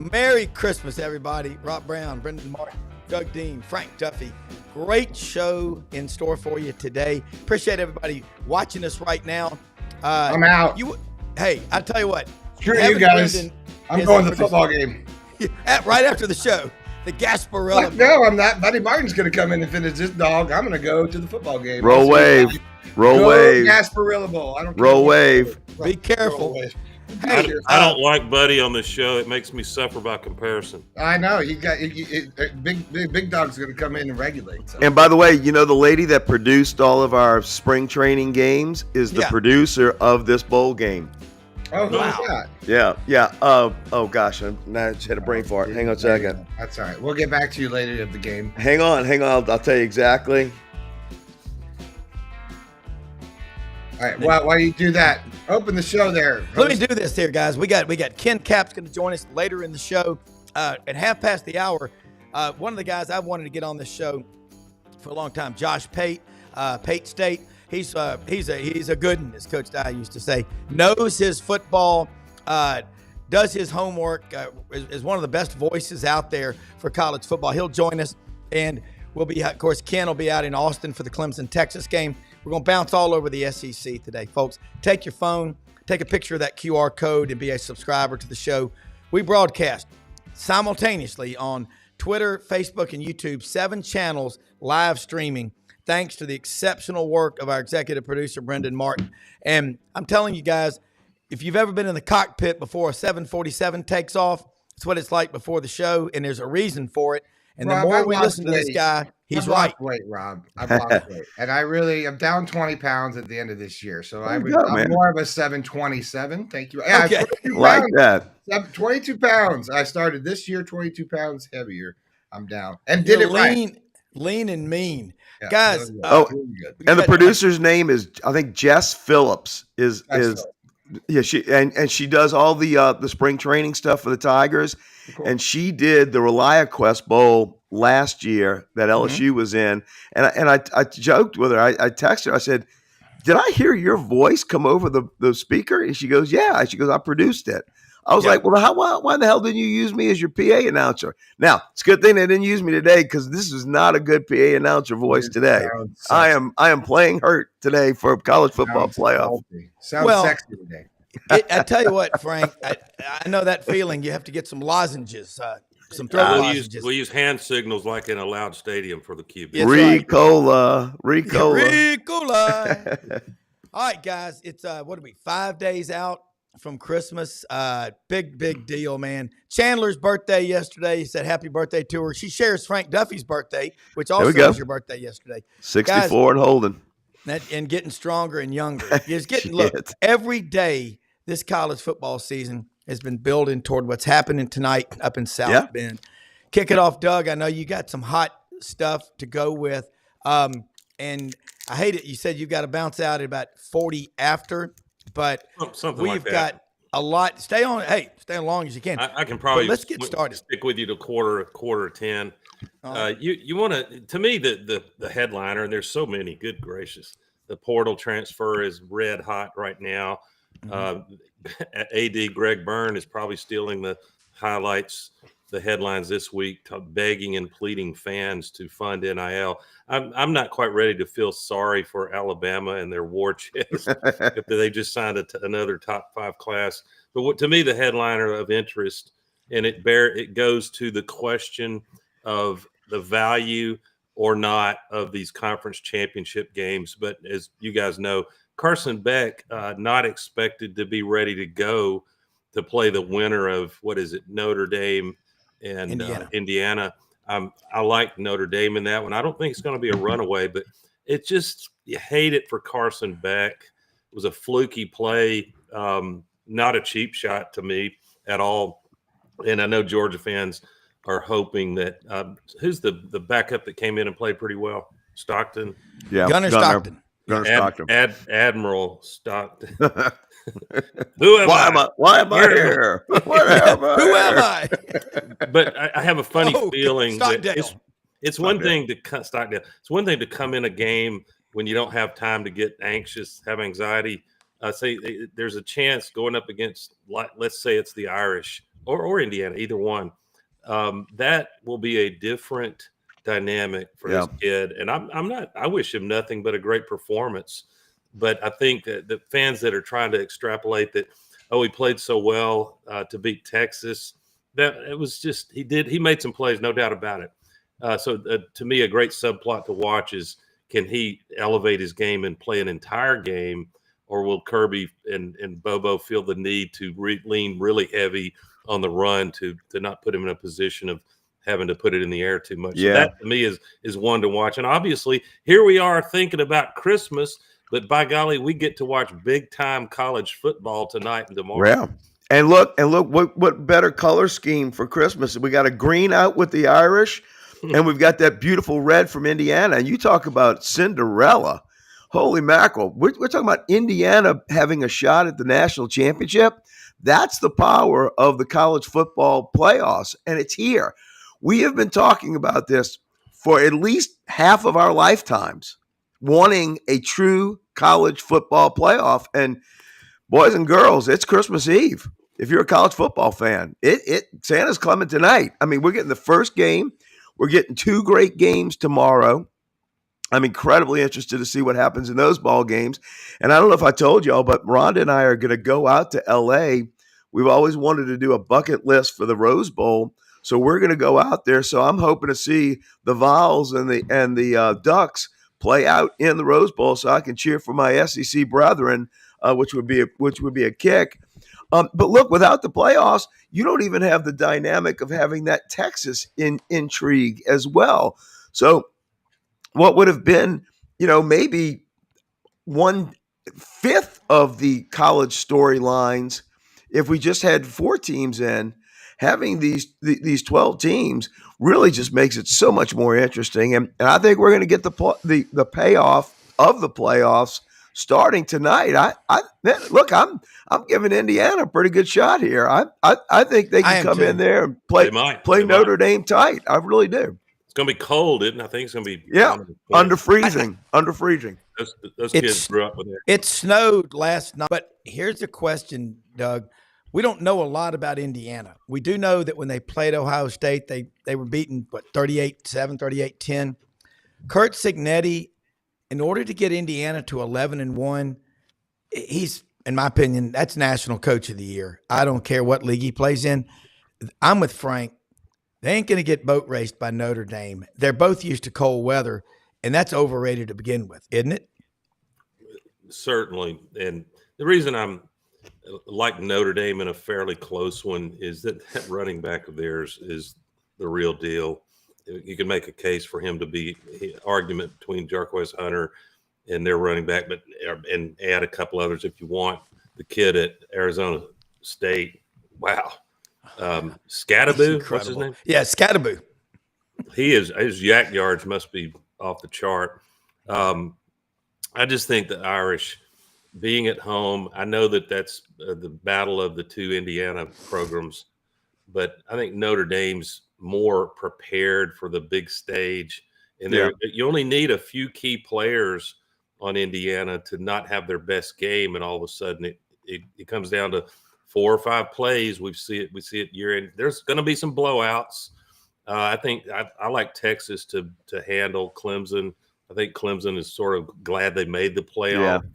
Merry Christmas, everybody. Rob Browne, Brendan Martin, Doug Dean, Frank Duffy. Great show in store for you today. Appreciate everybody watching us right now. I'm out. Hey, I'll tell you what. Screw you guys. I'm going to the football game. Right after the show. The Gasparilla. No, I'm not. Buddy Martin's going to come in and finish this dog. I'm going to go to the football game. Roll wave. Roll wave. Gasparilla Bowl. I don't care. Roll wave. Be careful. Hey, I don't like Buddy on this show. It makes me suffer by comparison. I know. Big dog's going to come in and regulate. So. And by the way, you know, the lady that produced all of our spring training games is the producer of this bowl game. Oh, wow. Yeah. Oh, gosh. I just had a brain fart. Hang on a second. That's all right. We'll get back to you later of the game. Hang on. I'll tell you exactly. All right. While you do that, open the show there. Let me do this here, guys. We got Ken Capps going to join us later in the show at half past the hour. One of the guys I've wanted to get on this show for a long time, Josh Pate, Pate State. He's a good one, as Coach Dye used to say. Knows his football, does his homework, is one of the best voices out there for college football. He'll join us, and we'll be, of course, Ken will be out in Austin for the Clemson-Texas game. We're going to bounce all over the SEC today, folks. Take your phone, take a picture of that QR code, and be a subscriber to the show. We broadcast simultaneously on Twitter, Facebook, and YouTube, 7 channels live streaming, thanks to the exceptional work of our executive producer, Brendan Martin. And I'm telling you guys, if you've ever been in the cockpit before a 747 takes off, it's what it's like before the show, and there's a reason for it. And Rob, the more we listen to this guy, he's right. Wait, Rob. I've lost weight. And I'm down 20 pounds at the end of this year. So I'm more of a 727. Thank you. Yeah, okay. Like that. 22 pounds. I started this year 22 pounds heavier. I'm down. And did it right. Lean and mean. Yeah, guys. Really good. And the producer's name is, I think, Jess Phillips she does all the spring training stuff for the Tigers. Cool. And she did the ReliaQuest Bowl last year that LSU was in. And I joked with her. I texted her. I said, did I hear your voice come over the speaker? And she goes, yeah. She goes, I produced it. I was like, well, why the hell didn't you use me as your PA announcer? Now, it's a good thing they didn't use me today, because this is not a good PA announcer voice today. I am playing hurt today for college football playoff. Sounds sexy today. I tell you what, Frank, I know that feeling. You have to get some lozenges, some throat lozenges. We'll use hand signals like in a loud stadium for the QB. Ricola. All right, guys, it's 5 days out from Christmas. Big deal, man. Chandler's birthday yesterday. He said happy birthday to her. She shares Frank Duffy's birthday, which also was your birthday yesterday. 64 guys, and holding. And getting stronger and younger. Look, every day this college football season has been building toward what's happening tonight up in South Bend. Kick it off, Doug. I know you got some hot stuff to go with. And I hate it. You said you've got to bounce out at about 40 after, but we've got a lot. Stay on long as you can. I can probably let's get started. Stick with you to quarter 10. You want to me, the headliner, and there's so many, good gracious. The portal transfer is red hot right now. AD Greg Byrne is probably stealing the highlights, the headlines this week, begging and pleading fans to fund NIL. I'm not quite ready to feel sorry for Alabama and their war chest if they just signed another top 5 class. But to me, the headliner of interest, and it goes to the question of the value or not of these conference championship games. But as you guys know, Carson Beck not expected to be ready to go to play the winner of Notre Dame and Indiana. I like Notre Dame in that one. I don't think it's going to be a runaway, but it just, you hate it for Carson Beck. It was a fluky play, not a cheap shot to me at all. And I know Georgia fans are hoping that who's the backup that came in and played pretty well? Stockton. Yeah, Gunnar Stockton. Admiral Stockton. Why am I here? Who am I? But I have a funny feeling that it's one thing to Stockdale. It's one thing to come in a game when you don't have time to get anxious, have anxiety. Say there's a chance going up against, let's say it's the Irish or Indiana, either one, that will be a different dynamic for this kid. And I wish him nothing but a great performance. But I think that the fans that are trying to extrapolate that, he played so well to beat Texas, that it was just, he made some plays, no doubt about it. So to me, a great subplot to watch is, can he elevate his game and play an entire game, or will Kirby and Bobo feel the need to lean really heavy on the run to not put him in a position of having to put it in the air too much? Yeah. So that to me is one to watch. And obviously, here we are thinking about Christmas, but by golly, we get to watch big time college football tonight and tomorrow. Yeah. And look, what better color scheme for Christmas? We got a green out with the Irish, and we've got that beautiful red from Indiana. And you talk about Cinderella. Holy mackerel. We're talking about Indiana having a shot at the national championship. That's the power of the college football playoffs, and it's here. We have been talking about this for at least half of our lifetimes, wanting a true college football playoff. And boys and girls, it's Christmas Eve. If you're a college football fan, Santa's coming tonight. I mean, we're getting the first game. We're getting 2 great games tomorrow. I'm incredibly interested to see what happens in those ball games. And I don't know if I told y'all, but Rhonda and I are going to go out to L.A. We've always wanted to do a bucket list for the Rose Bowl, so we're going to go out there. So I'm hoping to see the Vols and the Ducks play out in the Rose Bowl, so I can cheer for my SEC brethren, which would be a kick. But look, without the playoffs, you don't even have the dynamic of having that Texas intrigue as well. So what would have been, maybe 1/5 of the college storylines if we just had 4 teams in, having these 12 teams really just makes it so much more interesting. And I think we're going to get the payoff of the playoffs starting tonight. Look, I'm giving Indiana a pretty good shot here. I think they can come in there and play Notre Dame tight. I really do. It's going to be cold, isn't it? I think it's going to be under freezing. Those kids grew up with it. It snowed last night, but here's the question, Doug. We don't know a lot about Indiana. We do know that when they played Ohio State, they were beaten, 38-7, 38-10. Kurt Cignetti, in order to get Indiana to 11-1, he's, in my opinion, that's National Coach of the Year. I don't care what league he plays in. I'm with Frank. They ain't going to get boat raced by Notre Dame. They're both used to cold weather, and that's overrated to begin with, isn't it? Certainly. And the reason I'm like Notre Dame in a fairly close one is that running back of theirs is the real deal. You can make a case for him to be argument between Jarquez Hunter and their running back, and add a couple others if you want. The kid at Arizona State, wow. Scattaboo, what's his name? Yeah, Scattaboo. His yak yards must be off the chart. I just think the Irish being at home, I know that's the battle of the 2 Indiana programs, but I think Notre Dame's more prepared for the big stage. And you only need a few key players on Indiana to not have their best game, and all of a sudden it comes down to 4 or 5 plays. We see it year in. There's going to be some blowouts. I think I like Texas to handle Clemson. I think Clemson is sort of glad they made the playoff. Yeah.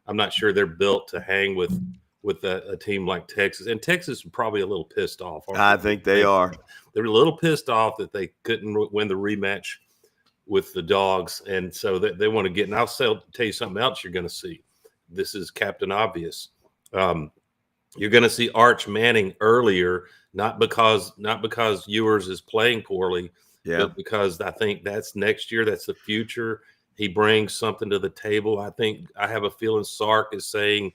I'm not sure they're built to hang with a team like Texas. And Texas is probably a little pissed off. I think they are. They're a little pissed off that they couldn't win the rematch with the Dogs. And so they want to get – and I'll tell you something else you're going to see. This is Captain Obvious. You're going to see Arch Manning earlier, not because Ewers is playing poorly, but because I think that's next year. That's the future. He brings something to the table. I have a feeling Sark is saying,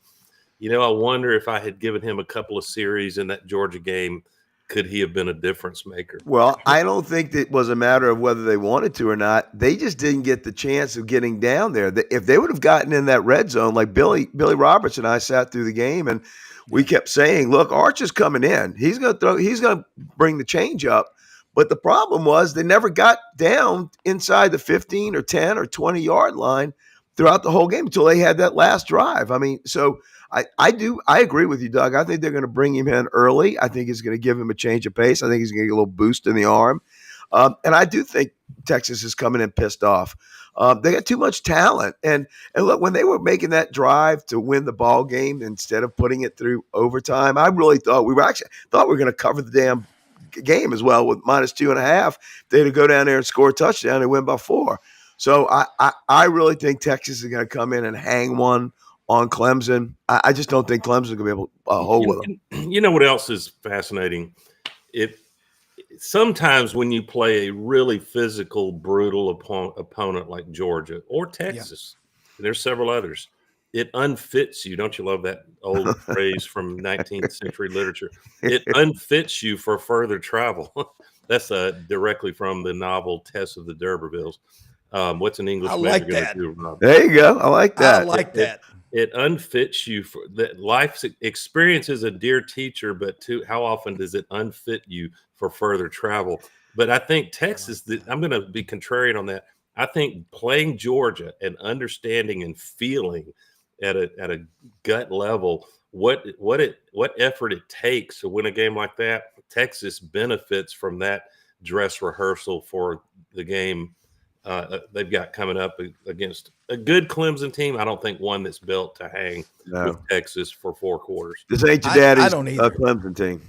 I wonder if I had given him a couple of series in that Georgia game, could he have been a difference maker? Well, I don't think that was a matter of whether they wanted to or not. They just didn't get the chance of getting down there. If they would have gotten in that red zone, like Billy Roberts and I sat through the game and we kept saying, look, Arch is coming in. He's going to bring the change up. But the problem was they never got down inside the 15 or 10 or 20 yard line throughout the whole game until they had that last drive. I mean, so I agree with you, Doug. I think they're going to bring him in early. I think it's going to give him a change of pace. I think he's going to get a little boost in the arm. And I do think Texas is coming in pissed off. They got too much talent. And look, when they were making that drive to win the ball game instead of putting it through overtime, I really thought we were going to cover the damn game as well with -2.5. They had to go down there and score a touchdown and win by 4. So I really think Texas is going to come in and hang one on Clemson. I just don't think Clemson is going to be able to hold with them. You know what else is fascinating? Sometimes when you play a really physical, brutal opponent like Georgia or Texas, and there's several others, it unfits you. Don't you love that old phrase from 19th century literature? It unfits you for further travel. That's directly from the novel Tess of the D'Urbervilles. What's an English major going to do, Rob? There you go. I like that. I like that. It unfits you for that. Life's experience is a dear teacher, but how often does it unfit you for further travel? But I think Texas, I'm going to be contrarian on that. I think playing Georgia and understanding and feeling at a gut level what effort it takes to win a game like that, Texas benefits from that dress rehearsal for the game they've got coming up against a good Clemson team. I don't think one that's built to hang with Texas for 4 quarters. This ain't your daddy's I don't either. Clemson team.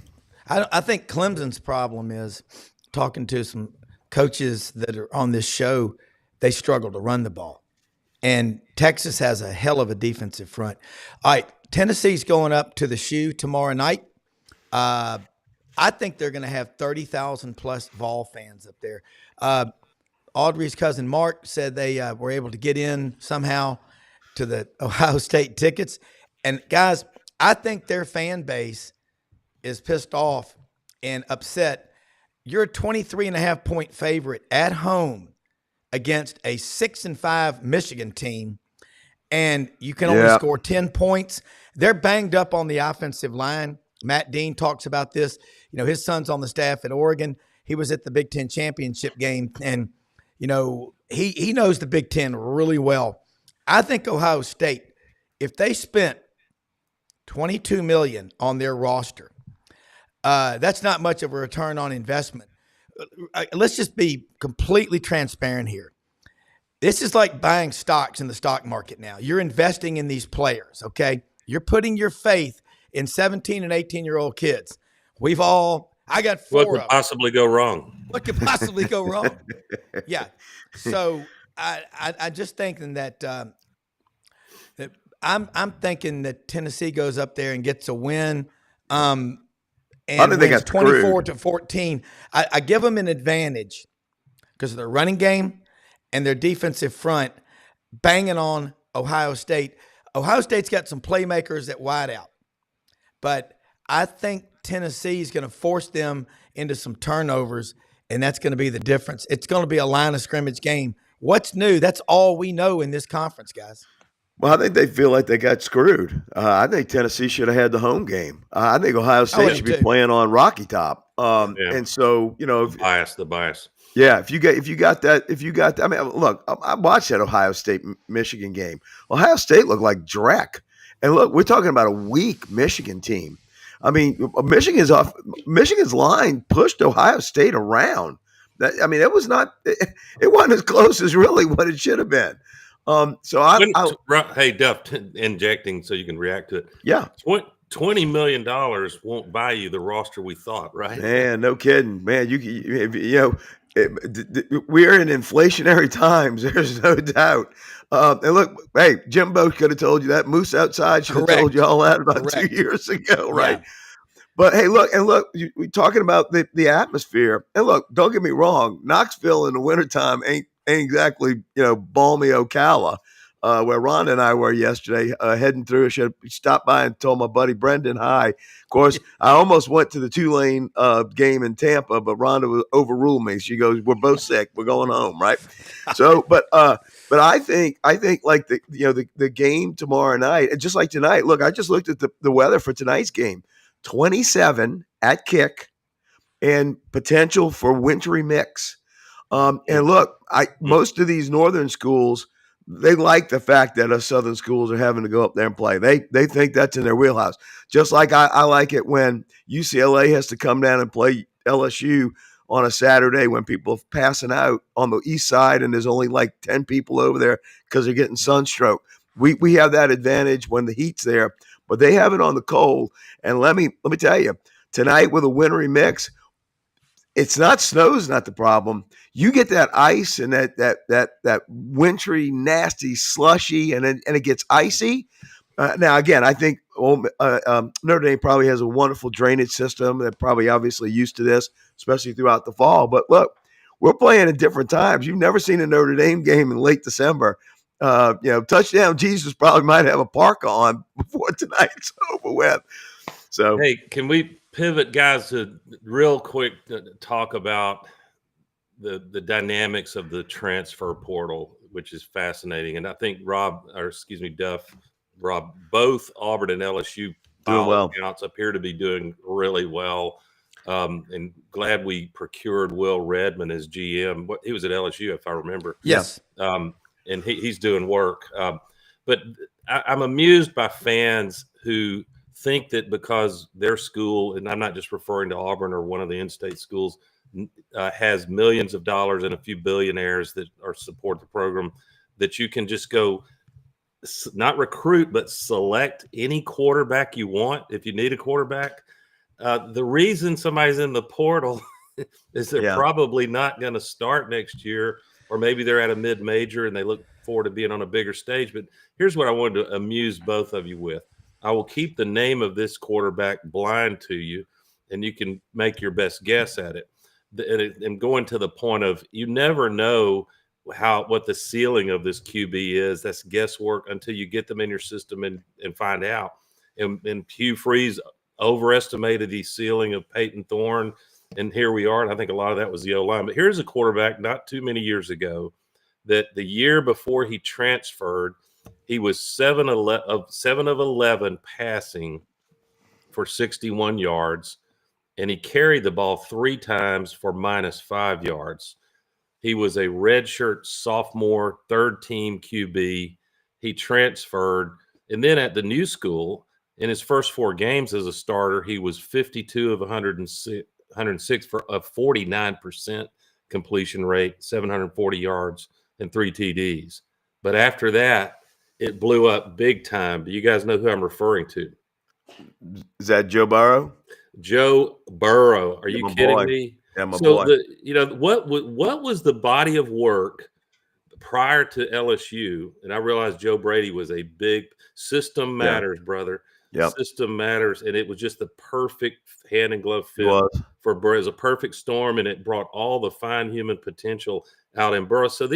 I think Clemson's problem is, talking to some coaches that are on this show, they struggle to run the ball. And Texas has a hell of a defensive front. All right, Tennessee's going up to the Shoe tomorrow night. I think they're going to have 30,000 plus Vol fans up there. Audrey's cousin Mark said they were able to get in somehow to the Ohio State tickets. And guys, I think their fan base is pissed off and upset. You're a 23.5 point favorite at home against a 6-5 Michigan team, and you can only score 10 points. They're banged up on the offensive line. Matt Dean talks about this. You know, his son's on the staff at Oregon. He was at the Big Ten championship game, and you know, he knows the Big Ten really well. I think Ohio State, if they spent $22 million on their roster, that's not much of a return on investment. Let's just be completely transparent here. This is like buying stocks in the stock market now. You're investing in these players, okay? You're putting your faith in 17 and 18-year-old kids. I got 4 of them. What could possibly go wrong? What could possibly go wrong? Yeah. So I just thinking that that I'm thinking that Tennessee goes up there and gets a win. And wins 24-14. I give them an advantage because of their running game and their defensive front banging on Ohio State. Ohio State's got some playmakers at wideout, but I think Tennessee is going to force them into some turnovers, and that's going to be the difference. It's going to be a line of scrimmage game. What's new? That's all we know in this conference, guys. Well, I think they feel like they got screwed. I think Tennessee should have had the home game. I think Ohio State should be playing on Rocky Top. And so, you know, the bias. Yeah, if you got that. I mean, look, I watched that Ohio State Michigan game. Ohio State looked like dreck. And look, we're talking about a weak Michigan team. I mean, Michigan's line pushed Ohio State around. It wasn't as close as really what it should have been. Hey, Duff, injecting so you can react to it. Yeah. $20 million won't buy you the roster we thought, right? Man, no kidding. Man, we're in inflationary times. There's no doubt. And look, hey, Jimbo could have told you that. Moose outside should have told you all that about 2 years ago, right? Yeah. But hey, look, we're talking about the atmosphere. And look, don't get me wrong, Knoxville in the wintertime ain't exactly, balmy Ocala, where Ron and I were yesterday, heading through. I should stop by and told my buddy Brendan hi. Of course, I almost went to the Tulane game in Tampa, but Rhonda overruled me. She goes, "We're both sick. We're going home." Right. So, but I think like the game tomorrow night, and just like tonight. Look, I just looked at the weather for tonight's game: 27 at kick, and potential for wintry mix. And look, most of these northern schools, they like the fact that us Southern schools are having to go up there and play. They think that's in their wheelhouse. Just like I like it when UCLA has to come down and play LSU on a Saturday when people are passing out on the east side and there's only like 10 people over there because they're getting sunstroke. We have that advantage when the heat's there, but they have it on the cold. And let me tell you, tonight with a wintry mix, it's not snow's not the problem. You get that ice and that wintry, nasty, slushy, and it gets icy. Now, again, I think Notre Dame probably has a wonderful drainage system. They're probably obviously used to this, especially throughout the fall. But look, we're playing at different times. You've never seen a Notre Dame game in late December. Touchdown Jesus probably might have a parka on before tonight's over with. So, hey, can we pivot, guys, to real quick talk about the dynamics of the transfer portal, which is fascinating. And I think Rob, both Auburn and LSU doing well. Accounts appear to be doing really well. And glad we procured Will Redmond as GM. He was at LSU, if I remember. Yes. And he's doing work. But I'm amused by fans who think that because their school, and I'm not just referring to Auburn or one of the in-state schools, has millions of dollars and a few billionaires that are support the program, that you can just go not recruit, but select any quarterback you want if you need a quarterback. The reason somebody's in the portal is they're probably not going to start next year, or maybe they're at a mid-major and they look forward to being on a bigger stage. But here's what I wanted to amuse both of you with. I will keep the name of this quarterback blind to you, and you can make your best guess at it. And going to the point of, you never know what the ceiling of this QB is. That's guesswork until you get them in your system and find out. And Hugh Freeze overestimated the ceiling of Peyton Thorne, and here we are. And I think a lot of that was the O-line. But here's a quarterback not too many years ago that the year before he transferred, he was 7 of 11 passing for 61 yards, and he carried the ball 3 times for -5 yards. He was a redshirt sophomore, third-team QB. He transferred, and then at the new school, in his first 4 games as a starter, he was 52 of 106 for a 49% completion rate, 740 yards, and 3 TDs. But after that, it blew up big time. Do you guys know who I'm referring to? Is that Joe Burrow? Joe Burrow. Are you kidding me? Yeah, my boy. What was the body of work prior to LSU? And I realized Joe Brady was a big system matters, brother. Yep. System matters, and it was just the perfect hand and glove fit for Burrow. It was a perfect storm, and it brought all the fine human potential out in Burrow. So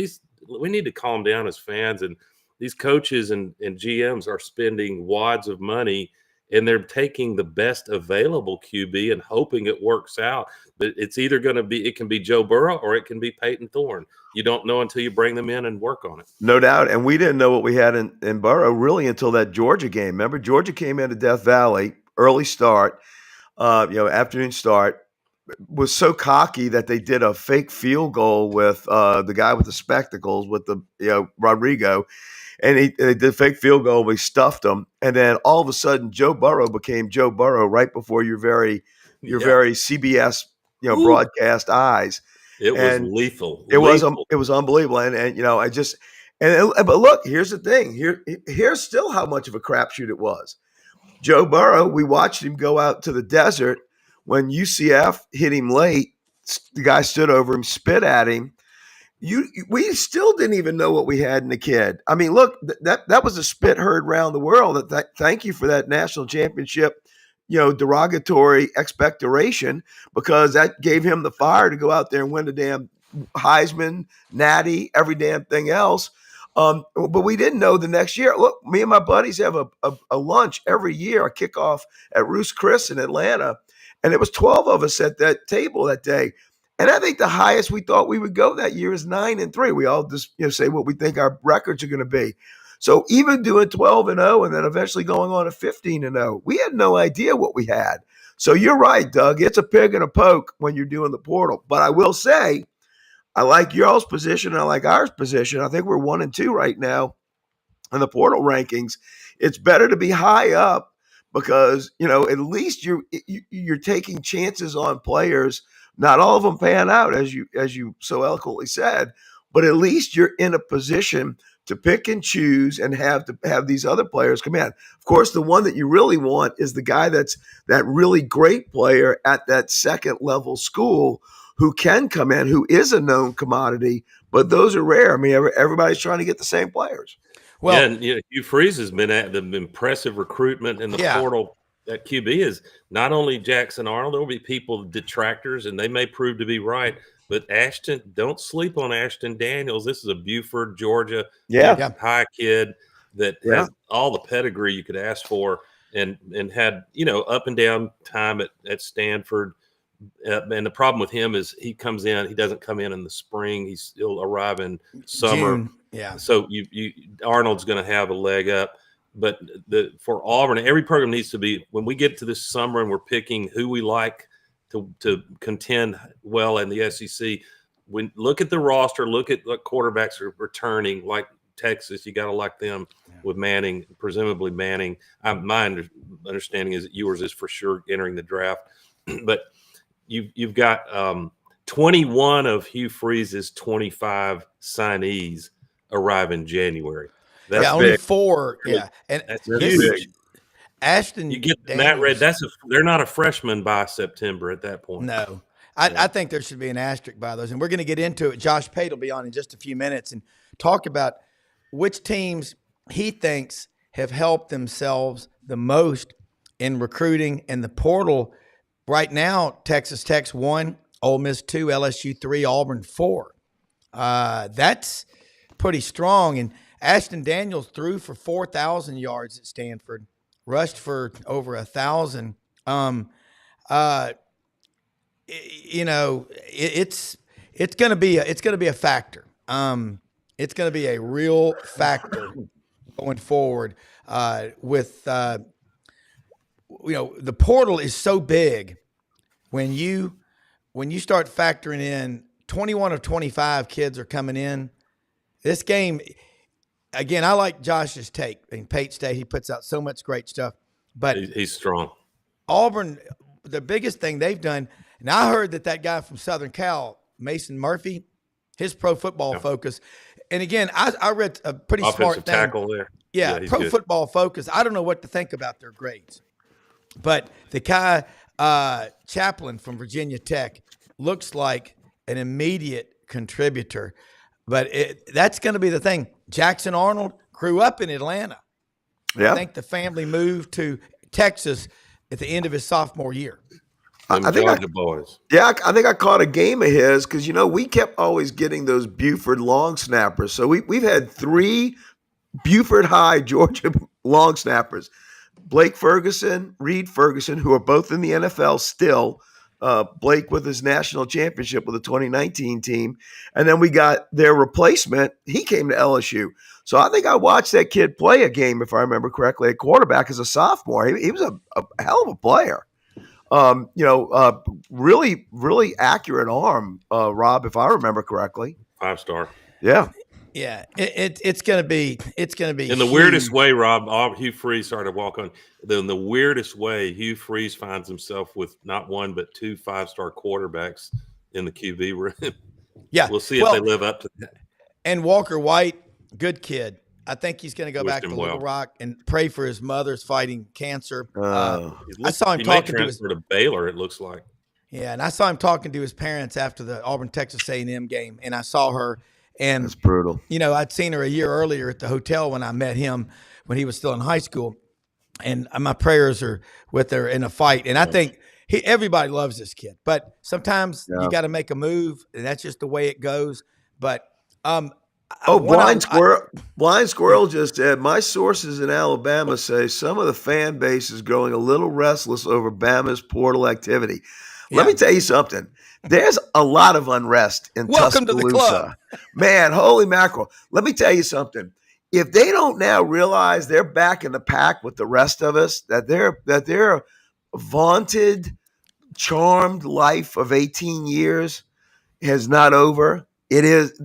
we need to calm down as fans, and these coaches and GMs are spending wads of money, and they're taking the best available QB and hoping it works out. But it's either going to be, it can be Joe Burrow or it can be Peyton Thorne. You don't know until you bring them in and work on it. No doubt. And we didn't know what we had in Burrow really until that Georgia game. Remember, Georgia came into Death Valley, early start, afternoon start, was so cocky that they did a fake field goal with the guy with the spectacles, with Rodrigo. And they did a fake field goal. We stuffed them. And then all of a sudden, Joe Burrow became Joe Burrow right before your very CBS, broadcast eyes. It was lethal. It was unbelievable. But look, here's the thing. Here's still how much of a crapshoot it was. Joe Burrow, we watched him go out to the desert when UCF hit him late. The guy stood over him, spit at him. We still didn't even know what we had in the kid. I mean, look, that was a spit heard around the world. Thank you for that national championship, derogatory expectoration, because that gave him the fire to go out there and win the damn Heisman, Natty, every damn thing else. But we didn't know the next year. Look, me and my buddies have a lunch every year, a kickoff at Ruth's Chris in Atlanta, and it was 12 of us at that table that day. And I think the highest we thought we would go that year is 9-3. We all just say what we think our records are going to be. So even doing 12-0 and then eventually going on to 15-0, we had no idea what we had. So you're right, Doug. It's a pig and a poke when you're doing the portal. But I will say, I like y'all's position. I like ours position. I think we're 1 and 2 right now in the portal rankings. It's better to be high up because, at least you're taking chances on players. Not all of them pan out, as you so eloquently said, but at least you're in a position to pick and choose and have these other players come in. Of course, the one that you really want is the guy that's that really great player at that second level school who can come in, who is a known commodity, but those are rare. I mean, everybody's trying to get the same players. Well, and Hugh Freeze has been at the impressive recruitment in the portal at QB is not only Jackson Arnold. There will be people, detractors, and they may prove to be right. But don't sleep on Ashton Daniels. This is a Buford, Georgia high kid that has all the pedigree you could ask for, and had up and down time at Stanford. And the problem with him is he doesn't come in the spring. He'll arrive in summer. June. Yeah. So Arnold's going to have a leg up. But for Auburn, every program needs to be, when we get to this summer and we're picking who we like to contend well in the SEC, when look at the roster, look at what quarterbacks are returning, like Texas. You got to like them with Manning, presumably Manning. My understanding is that yours is for sure entering the draft. But you've got 21 of Hugh Freeze's 25 signees arrive in January. That's only big. 4. Yeah, and that's huge. Ashton, you get Matt Red. They're not a freshman by September at that point. No, I think there should be an asterisk by those, and we're going to get into it. Josh Pate will be on in just a few minutes and talk about which teams he thinks have helped themselves the most in recruiting and the portal. Right now, Texas Tech's 1, Ole Miss 2, LSU 3, Auburn 4. That's pretty strong. And Ashton Daniels threw for 4,000 yards at Stanford, rushed for over 1,000. It's going to be a factor. It's going to be a real factor going forward. With the portal is so big. When you start factoring in 21 of 25 kids are coming in, this game, again, I like Josh's take. In Pate State, he puts out so much great stuff. But he's strong. Auburn, the biggest thing they've done, and I heard that guy from Southern Cal, Mason Murphy, his Pro Football Focus, and again, I read a pretty smart thing. Tackle there. Yeah, Pro Football Focus. I don't know what to think about their grades, but the guy Chaplin from Virginia Tech looks like an immediate contributor. But that's going to be the thing. Jackson Arnold grew up in Atlanta. Yeah. I think the family moved to Texas at the end of his sophomore year. I think I think I caught a game of his because, we kept always getting those Buford long snappers. So we've had 3 Buford High Georgia long snappers, Blake Ferguson, Reed Ferguson, who are both in the NFL still. Blake with his national championship with the 2019 team. And then we got their replacement. He came to LSU. So I think I watched that kid play a game, if I remember correctly, at quarterback as a sophomore. He was a hell of a player. Really, really accurate arm, Rob, if I remember correctly. 5-star. Yeah. Yeah, it's gonna be in the weirdest way, Rob. Hugh Freeze started to walk on. In the weirdest way, Hugh Freeze finds himself with not 1 but 2 5-star quarterbacks in the QB room. Yeah, we'll see if they live up to that. And Walker White, good kid. I think he's going to go back to Little Rock and pray for his mother's fighting cancer. I saw him talking to Baylor. It looks like. Yeah, and I saw him talking to his parents after the Auburn Texas A&M game, and I saw her. And that's brutal. I'd seen her a year earlier at the hotel when I met him when he was still in high school. And my prayers are with her in a fight. And I think everybody loves this kid. But sometimes you got to make a move, and that's just the way it goes. But Blind Squirrel just said, my sources in Alabama say some of the fan base is growing a little restless over Bama's portal activity. Let me tell you something. There's a lot of unrest in Welcome Tuscaloosa. To the club. Man, holy mackerel. Let me tell you something. If they don't now realize they're back in the pack with the rest of us, that their vaunted, charmed life of 18 years is not over, It is.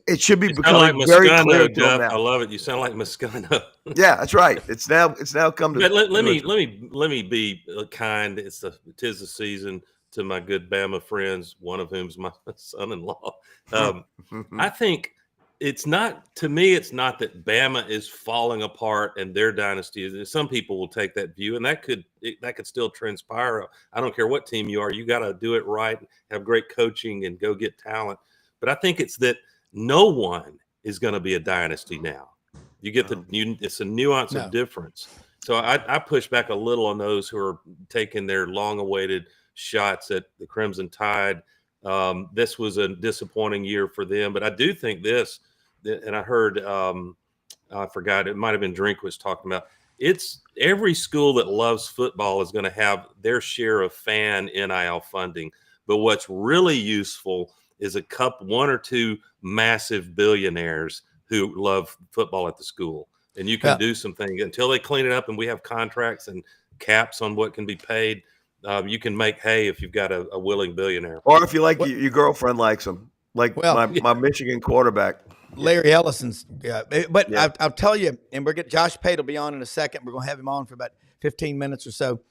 It should be becoming like very clear Moscano, to them Duff. I now. love it. You sound like Moscano. Yeah, that's right. It's now come to. But let me be kind. Tis the season to my good Bama friends, one of whom's my son-in-law. I think it's not, to me, it's not that Bama is falling apart and their dynasty is. Some people will take that view, and that could still transpire. I don't care what team you are, you got to do it right, have great coaching, and go get talent. But I think it's that no one is going to be a dynasty now. You get it's a nuance of difference. So I push back a little on those who are taking their long-awaited shots at the Crimson Tide. This was a disappointing year for them, but I do think this, and I heard, I forgot, it might've been Drinkwitz talking about, it's every school that loves football is going to have their share of fan NIL funding. But what's really useful is one or two massive billionaires who love football at the school. And you can do some things until they clean it up and we have contracts and caps on what can be paid. You can make hay if you've got a willing billionaire. Or if you like, your girlfriend likes them, like my Michigan quarterback. Larry Ellison's. I'll tell you, and Josh Pate will be on in a second. We're going to have him on for about 15 minutes or so.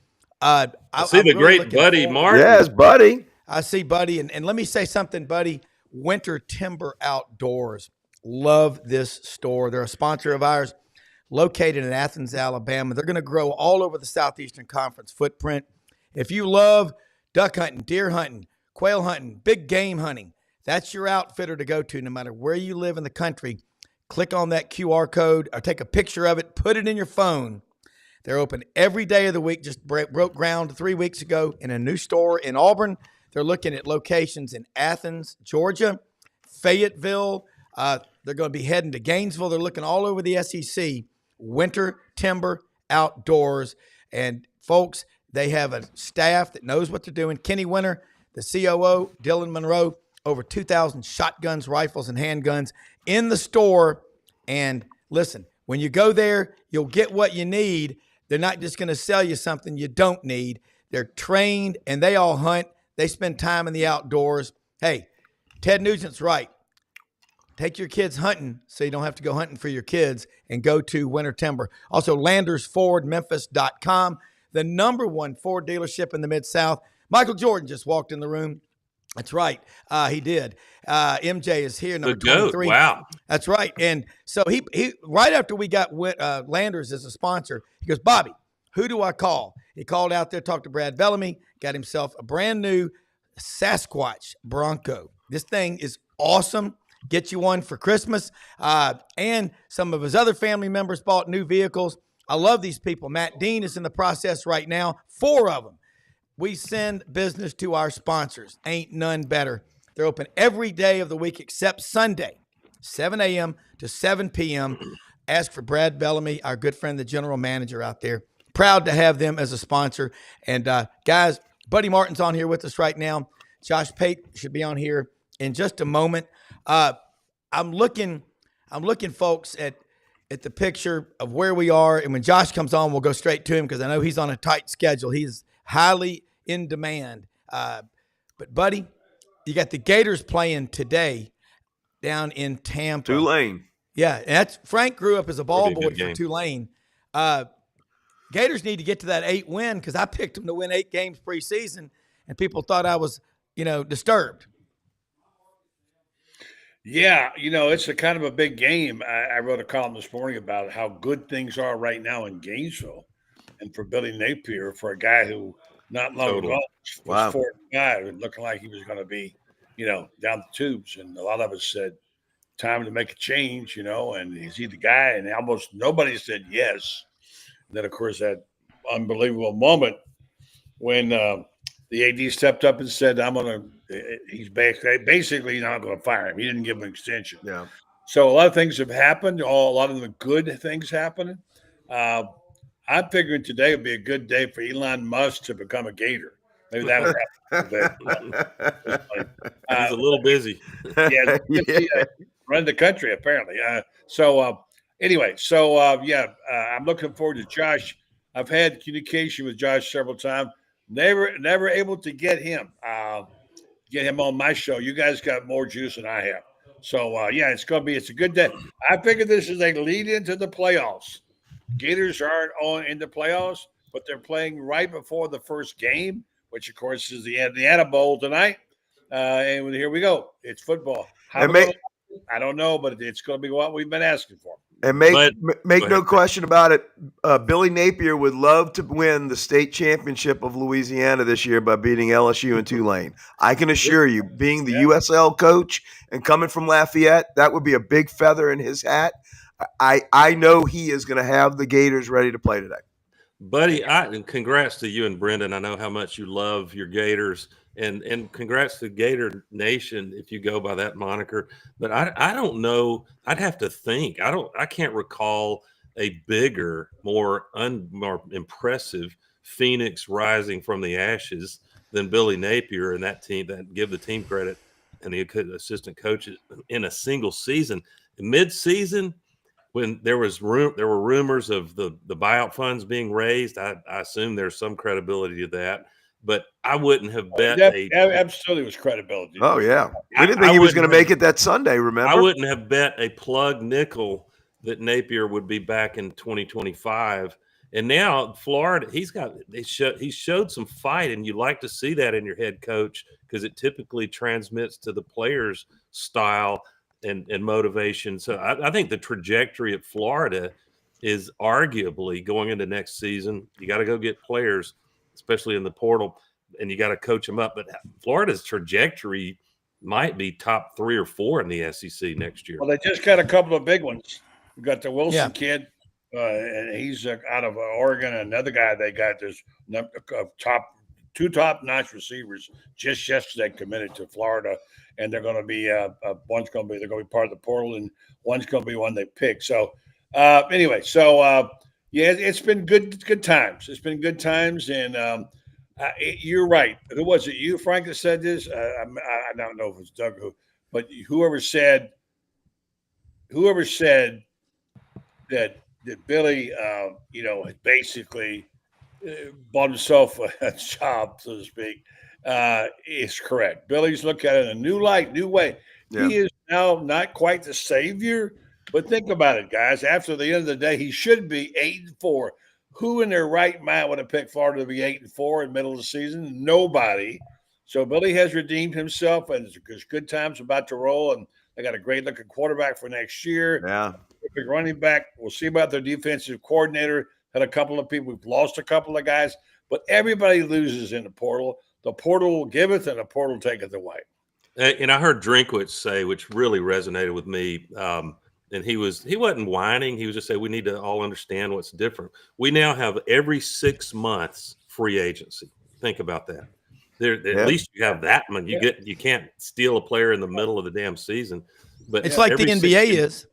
I see the really great Buddy Martin. Yes, Buddy. I see Buddy. And let me say something, Buddy. Winter Timber Outdoors. Love this store. They're a sponsor of ours, located in Athens, Alabama. They're going to grow all over the Southeastern Conference footprint. If you love duck hunting, deer hunting, quail hunting, big game hunting, that's your outfitter to go to no matter where you live in the country. Click on that QR code or take a picture of it, put it in your phone. They're open every day of the week. Just broke ground 3 weeks ago in a new store in Auburn. They're looking at locations in Athens, Georgia, Fayetteville. They're going to be heading to Gainesville. They're looking all over the SEC. Winter Timber Outdoors. And folks, they have a staff that knows what they're doing. Kenny Winter, the COO, Dylan Monroe, over 2,000 shotguns, rifles, and handguns in the store. And listen, when you go there, you'll get what you need. They're not just going to sell you something you don't need. They're trained, and they all hunt. They spend time in the outdoors. Hey, Ted Nugent's right. Take your kids hunting so you don't have to go hunting for your kids, and go to Winter Timber. Also, LandersFordMemphis.com, the #1 Ford dealership in the Mid-South. Michael Jordan just walked in the room. That's right. He did. MJ is here, number 23. Wow. That's right. And so he right after we got Landers as a sponsor, he goes, Bobby, who do I call? He called out there, talked to Brad Bellamy, got himself a brand new Sasquatch Bronco. This thing is awesome. Get you one for Christmas. And some of his other family members bought new vehicles. I love these people. Matt Dean is in the process right now. 4 of them. We send business to our sponsors. Ain't none better. They're open every day of the week except Sunday, 7 a.m. to 7 p.m. Ask for Brad Bellamy, our good friend, the general manager out there. Proud to have them as a sponsor. And guys, Buddy Martin's on here with us right now. Josh Pate should be on here in just a moment. I'm looking, folks, at the picture of where we are. And when Josh comes on, we'll go straight to him because I know he's on a tight schedule. He's highly in demand. But, Buddy, you got the Gators playing today down in Tampa. Tulane. Yeah, and that's Frank grew up as a ball boy for Tulane. Gators need to get to that 8 win because I picked them to win 8 games preseason, and people thought I was, disturbed. Yeah, it's a kind of a big game. I wrote a column this morning about how good things are right now in Gainesville, and for Billy Napier, for a guy who not long ago was 45 and looking like he was going to be, down the tubes. And a lot of us said, time to make a change, and is he the guy? And almost nobody said yes. And then, of course, that unbelievable moment when the AD stepped up and said, he's basically not going to fire him. He didn't give him an extension. Yeah. So a lot of things have happened. A lot of the good things happening. I'm figuring today would be a good day for Elon Musk to become a Gator. Maybe that would happen. He's a little busy. Yeah. Run the country, apparently. Anyway, I'm looking forward to Josh. I've had communication with Josh several times. Never able to get him on my show. You guys got more juice than I have. So it's a good day. I figure this is a lead into the playoffs. Gators aren't on in the playoffs, but they're playing right before the first game, which of course is the Indiana Bowl tonight. And here we go. It's football. I don't know, but it's going to be what we've been asking for. And make no question about it, Billy Napier would love to win the state championship of Louisiana this year by beating LSU and Tulane. I can assure you, being the USL coach and coming from Lafayette, that would be a big feather in his hat. I know he is going to have the Gators ready to play today. Buddy, congrats to you and Brendan. I know how much you love your Gators, and congrats to Gator Nation if you go by that moniker. But I don't know. I'd have to think. I can't recall a bigger, more impressive Phoenix rising from the ashes than Billy Napier and that team. That give the team credit and the assistant coaches in a single season, mid-season. When there were rumors of the buyout funds being raised, I assume there's some credibility to that. But I wouldn't have bet. Absolutely was credibility. Oh, yeah. We didn't think he was going to make it that Sunday, remember? I wouldn't have bet a plug nickel that Napier would be back in 2025. And now Florida, he showed some fight, and you like to see that in your head coach because it typically transmits to the players' style and motivation. So I think the trajectory at Florida is arguably going into next season. You got to go get players, especially in the portal, and you got to coach them up. But Florida's trajectory might be top 3 or 4 in the SEC next year. Well, they just got a couple of big ones. We got the Wilson kid, and he's out of Oregon. Another guy they got, there's two top-notch receivers just yesterday committed to Florida, and they're going to be they're going to be part of the portal, and one's going to be one they pick. So anyway, it's been good times. It's been good times, and you're right. Who was it? You, Frank, that said this? I don't know if it was Doug, but whoever said that Billy, basically bought himself a job, so to speak, is correct. Billy's looked at it in a new light, new way. Yeah. He is now not quite the savior, but think about it, guys. After the end of the day, he should be 8-4. Who in their right mind would have picked Florida to be 8-4 in the middle of the season? Nobody. So Billy has redeemed himself, and there's good times about to roll, and they got a great-looking quarterback for next year. Yeah. Big running back. We'll see about their defensive coordinator. Had a couple of people. We've lost a couple of guys, but everybody loses in the portal. The portal giveth, and the portal taketh away. And I heard Drinkwitz say, which really resonated with me. And he wasn't whining. He was just saying we need to all understand what's different. We now have every 6 months free agency. Think about that. At least you have that one. You can't steal a player in the middle of the damn season. But it's like the NBA is.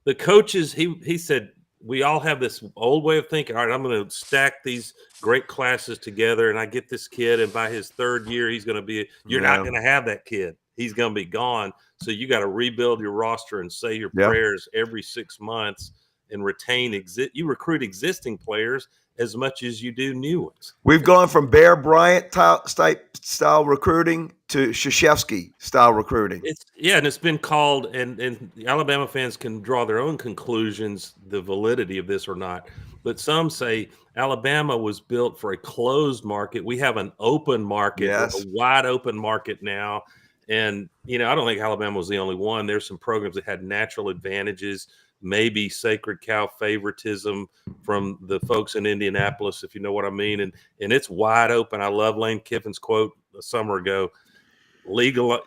The coaches, he said, we all have this old way of thinking. All right, I'm going to stack these great classes together, and I get this kid, and by his 3rd year, he's going to be – you're not going to have that kid. He's going to be gone. So you got to rebuild your roster and say your prayers every 6 months and retain – you recruit existing players as much as you do new ones. We've gone from Bear Bryant style recruiting to Krzyzewski style recruiting. And it's been called, and Alabama fans can draw their own conclusions, the validity of this or not. But some say Alabama was built for a closed market. We have an open market, a wide open market now. And, I don't think Alabama was the only one. There's some programs that had natural advantages, maybe sacred cow favoritism from the folks in Indianapolis, if you know what I mean. And it's wide open. I love Lane Kiffin's quote a summer ago.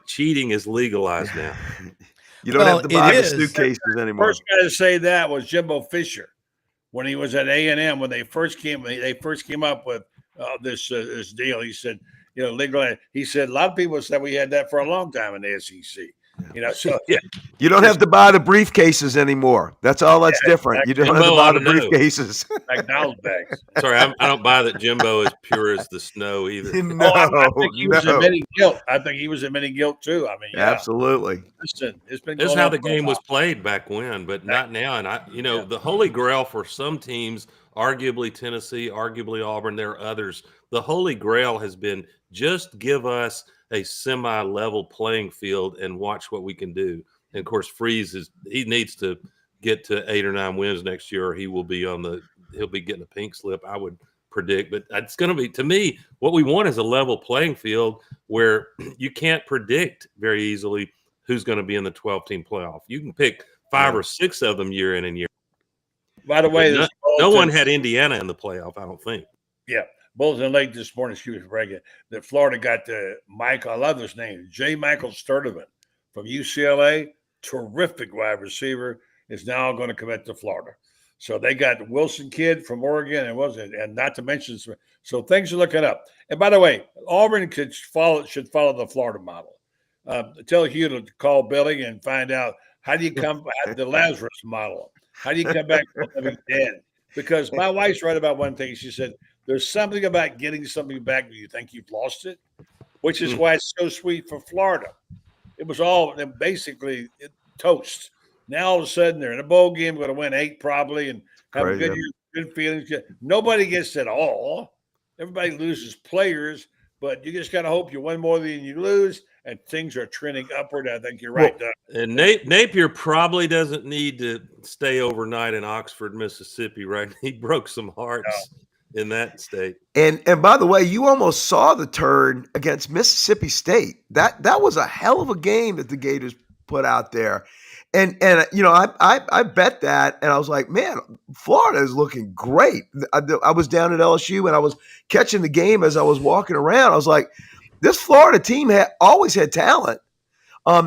Cheating is legalized now. You don't have to buy the suitcases anymore. First guy to say that was Jimbo Fisher when he was at A&M. When they first came up with this deal. He said, legalized. He said a lot of people said we had that for a long time in the SEC. You don't have to buy the briefcases anymore. That's all that's different. You don't have to buy the briefcases. McDonald's bags. Sorry, I don't buy that Jimbo is pure as the snow either. No, I think he was admitting guilt. I think he was admitting guilt too. I mean, absolutely. Listen, it's been. This is how the game was played back when, but not now. And the holy grail for some teams, arguably Tennessee, arguably Auburn, there are others. The holy grail has been just give us a semi-level playing field and watch what we can do. And of course, he needs to get to 8 or 9 wins next year, or he'll be getting a pink slip, I would predict. But it's going to be, to me, what we want is a level playing field where you can't predict very easily who's going to be in the 12-team playoff. You can pick 5 or 6 of them year in and year. By the way, no one had Indiana in the playoff, I don't think. Yeah. Bulletin late this morning, excuse me, Reagan, that Florida got Michael, I love his name, J. Michael Sturdivant from UCLA, terrific wide receiver, is now going to commit to Florida. So they got the Wilson kid from Oregon, and not to mention, so things are looking up. And by the way, Auburn should follow the Florida model. Tell Hugh to call Billy and find out how do you come the Lazarus model. How do you come back from living dead? Because my wife's right about one thing. She said, there's something about getting something back when you think you've lost it, which is why it's so sweet for Florida. It was all basically toast. Now all of a sudden they're in a bowl game, going to win 8 probably, and have a good year, good feelings. Nobody gets it all. Everybody loses players, but you just got to hope you win more than you lose, and things are trending upward. I think you're right, Doug. And Napier probably doesn't need to stay overnight in Oxford, Mississippi, right? He broke some hearts in that state. And by the way, you almost saw the turn against Mississippi State. That was a hell of a game that the Gators put out there. And you know, I bet that, and I was like, man, Florida is looking great. I was down at LSU and I was catching the game as I was walking around. I was like, this Florida team always had talent.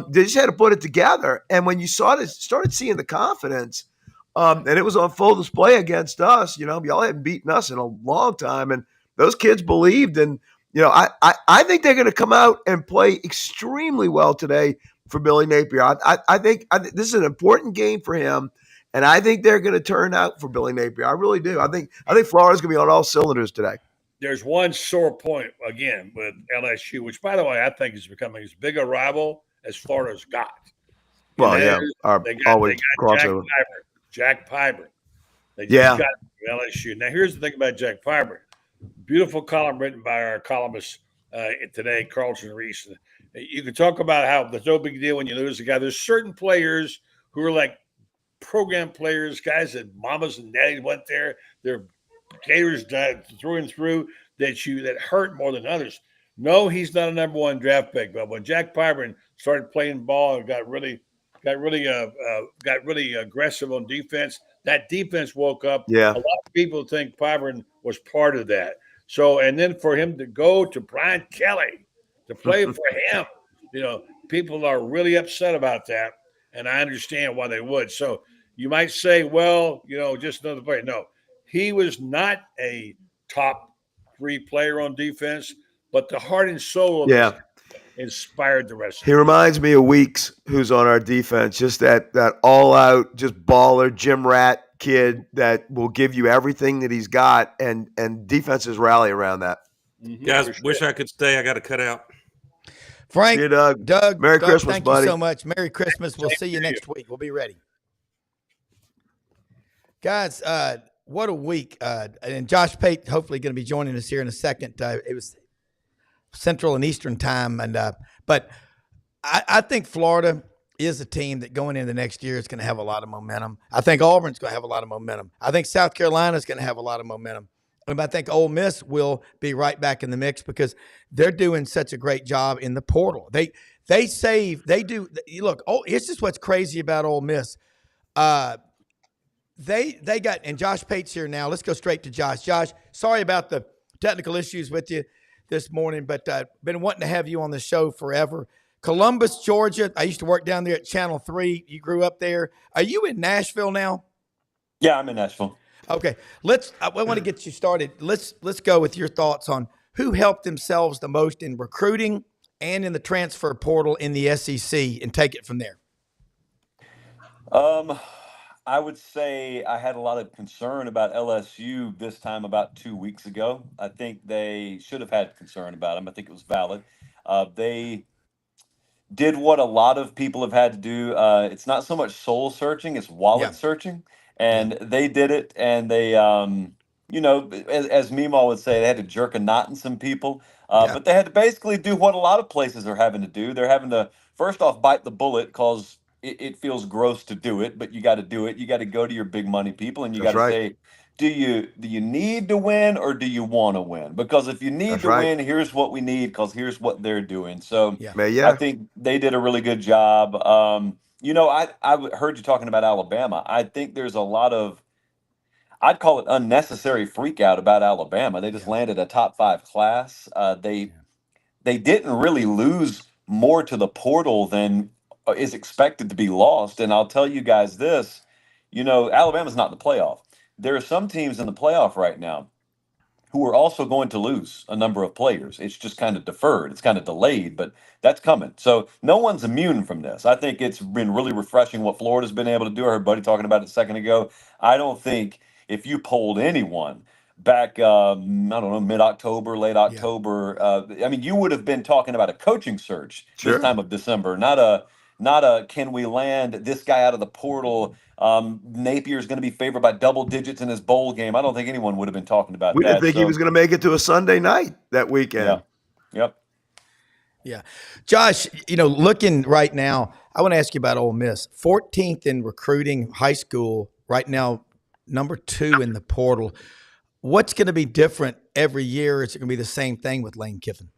They just had to put it together. And when you started seeing the confidence, and it was on full display against us, you know, y'all hadn't beaten us in a long time, and those kids believed. And you know, I think they're going to come out and play extremely well today for Billy Napier. I think this is an important game for him, and I think they're going to turn out for Billy Napier. I really do. I think Florida's going to be on all cylinders today. There's one sore point again with LSU, which, by the way, I think is becoming as big a rival as Florida's got. Well, they got Jack Pyburn. They just got LSU. Now, here's the thing about Jack Pyburn. Beautiful column written by our columnist today, Carlton Reese. You can talk about how there's no big deal when you lose a guy. There's certain players who are like program players, guys that mamas and daddies went there. They're Gators through and through that hurt more than others. No, he's not a number 1 draft pick. But when Jack Pyburn started playing ball and got really aggressive on defense, that defense woke up. Yeah. A lot of people think Pyburn was part of that. So, and then for him to go to Brian Kelly to play for him, you know, people are really upset about that, and I understand why they would. So you might say, well, you know, just another player. No, he was not a top 3 player on defense, but the heart and soul of his inspired the rest of He reminds me of Weeks, who's on our defense, just that all-out, just baller, gym rat kid that will give you everything that he's got, and defenses rally around that. Mm-hmm. Guys, wish I could stay. I got to cut out. Frank, see you, Doug. Merry Christmas, thank buddy. you so much. Merry Christmas. We'll see you next week. We'll be ready. Guys, what a week. And Josh Pate hopefully going to be joining us here in a second. It was Central and Eastern time. But I think Florida is a team that going into the next year is going to have a lot of momentum. I think Auburn's going to have a lot of momentum. I think South Carolina is going to have a lot of momentum. And I think Ole Miss will be right back in the mix because they're doing such a great job in the portal. They do. Look, it's just what's crazy about Ole Miss. They got, and Josh Pate's here now. Let's go straight to Josh. Josh, sorry about the technical issues with you this morning, but been wanting to have you on the show forever. Columbus, Georgia. I used to work down there at Channel 3. You grew up there. Are you in Nashville now? Yeah, I'm in Nashville. Okay, I want to get you started. Let's go with your thoughts on who helped themselves the most in recruiting and in the transfer portal in the SEC, and take it from there. I would say I had a lot of concern about LSU this time about 2 weeks ago. I think they should have had concern about them. I think it was valid. They did what a lot of people have had to do. It's not so much soul searching, it's wallet searching. And they did it, and they, as Meemaw would say, they had to jerk a knot in some people. But they had to basically do what a lot of places are having to do. They're having to, first off, bite the bullet because it feels gross to do it, but you got to do it. You got to go to your big money people and you got That's to right. say, do you need to win or do you want to win? Because if you need That's to right. win, here's what we need because here's what they're doing. So Yeah. Man, I yeah. think they did a really good job. Heard you talking about Alabama. I think there's a lot of, I'd call it unnecessary freak out about Alabama. They just Yeah. landed a top 5 class. They didn't really lose more to the portal than is expected to be lost. And I'll tell you guys this, Alabama's not in the playoff. There are some teams in the playoff right now who are also going to lose a number of players. It's just kind of deferred. It's kind of delayed, but that's coming. So no one's immune from this. I think it's been really refreshing what Florida's been able to do. I heard Buddy talking about it a second ago. I don't think if you polled anyone back, I don't know, mid-October, late October, you would have been talking about a coaching search this Sure. time of December, not a can we land this guy out of the portal. Napier's going to be favored by double digits in his bowl game. I don't think anyone would have been talking about We that. didn't think he was going to make it to a Sunday night that weekend. Yeah. Yep. Yeah. Josh, looking right now, I want to ask you about Ole Miss. 14th in recruiting high school right now, number 2 in the portal. What's going to be different every year? Is it going to be the same thing with Lane Kiffin?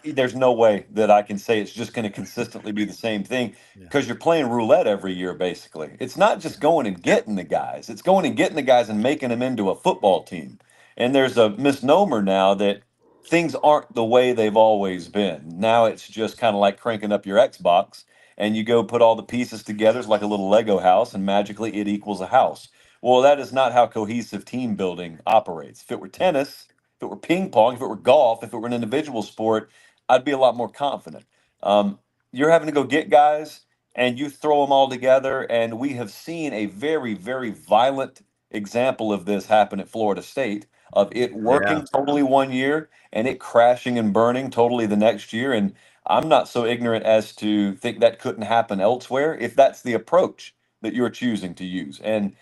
There's no way that I can say it's just going to consistently be the same thing because you're playing roulette every year, basically. It's not just going and getting the guys. It's going and getting the guys and making them into a football team. And there's a misnomer now that things aren't the way they've always been. Now it's just kind of like cranking up your Xbox and you go put all the pieces together. It's like a little Lego house and magically it equals a house. Well, that is not how cohesive team building operates. If it were tennis, if it were ping pong, if it were golf, if it were an individual sport, I'd be a lot more confident. You're having to go get guys and you throw them all together. And we have seen a very, very violent example of this happen at Florida State, of it working totally one year and it crashing and burning totally the next year. And I'm not so ignorant as to think that couldn't happen elsewhere if that's the approach that you're choosing to use. And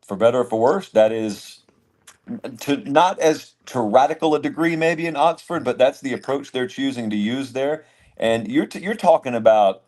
for better or for worse, that is to not as to radical a degree maybe in Oxford, but that's the approach they're choosing to use there. And you're talking about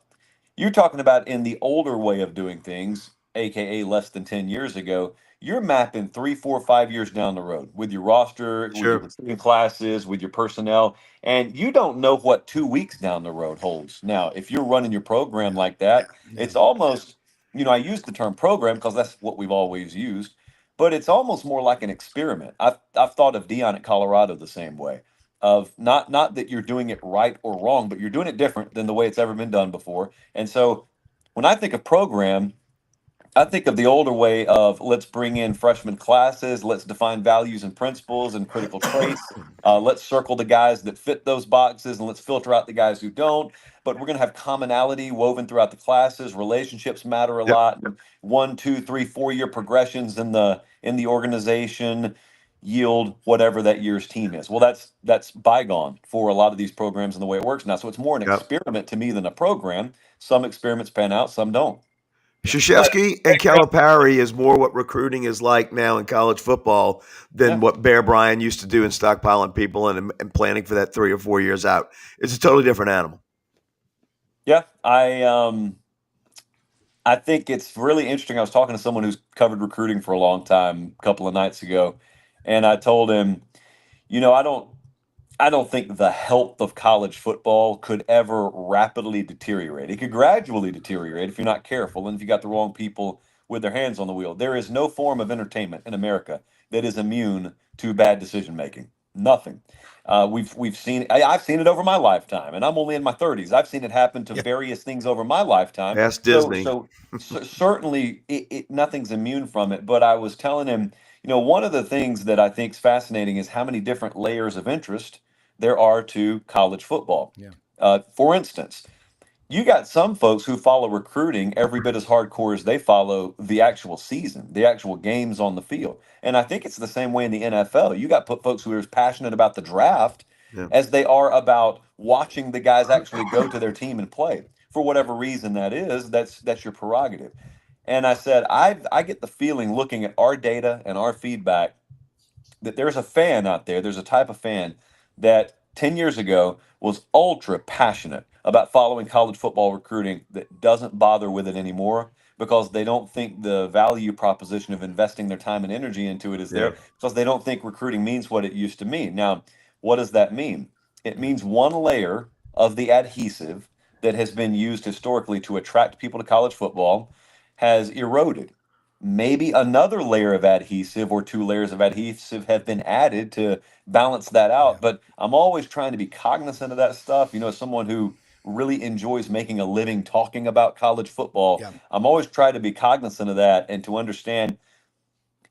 in the older way of doing things, aka less than 10 years ago. You're mapping 3, 4, 5 years down the road with your roster, with your Sure. recruiting classes, with your personnel, and you don't know what 2 weeks down the road holds. Now, if you're running your program like that, it's almost, I use the term program because that's what we've always used, but it's almost more like an experiment. I've thought of Dion at Colorado the same way, of not that you're doing it right or wrong, but you're doing it different than the way it's ever been done before. And so when I think of program, I think of the older way of let's bring in freshman classes, let's define values and principles and critical traits. Let's circle the guys that fit those boxes and let's filter out the guys who don't. But we're going to have commonality woven throughout the classes. Relationships matter a Yep. lot. 1, 2, 3, 4 year progressions in the organization yield whatever that year's team is. Well, that's bygone for a lot of these programs and the way it works now. So it's more an Yep. experiment to me than a program. Some experiments pan out, some don't. Krzyzewski and Calipari is more what recruiting is like now in college football than what Bear Bryant used to do in stockpiling people and planning for that 3 or 4 years out. It's a totally different animal. Yeah, I think it's really interesting. I was talking to someone who's covered recruiting for a long time a couple of nights ago, and I told him, I don't think the health of college football could ever rapidly deteriorate. It could gradually deteriorate if you're not careful and if you got the wrong people with their hands on the wheel. There is no form of entertainment in America that is immune to bad decision making. Nothing. We've seen. I've seen it over my lifetime, and I'm only in my 30s. I've seen it happen to various things over my lifetime. Ask Disney. So certainly, nothing's immune from it. But I was telling him, one of the things that I think is fascinating is how many different layers of interest there are to college football. For instance, you got some folks who follow recruiting every bit as hardcore as they follow the actual season, the actual games on the field. And I think it's the same way in the NFL. You got folks who are as passionate about the draft as they are about watching the guys actually go to their team and play. For whatever reason that is, that's your prerogative. And I said, I get the feeling looking at our data and our feedback that there's a fan out there, there's a type of fan that 10 years ago was ultra passionate about following college football recruiting that doesn't bother with it anymore because they don't think the value proposition of investing their time and energy into it is there, because they don't think recruiting means what it used to mean. Now, what does that mean? It means one layer of the adhesive that has been used historically to attract people to college football has eroded. Maybe another layer of adhesive or two layers of adhesive have been added to balance that out. But I'm always trying to be cognizant of that stuff. Someone who really enjoys making a living talking about college football, I'm always trying to be cognizant of that and to understand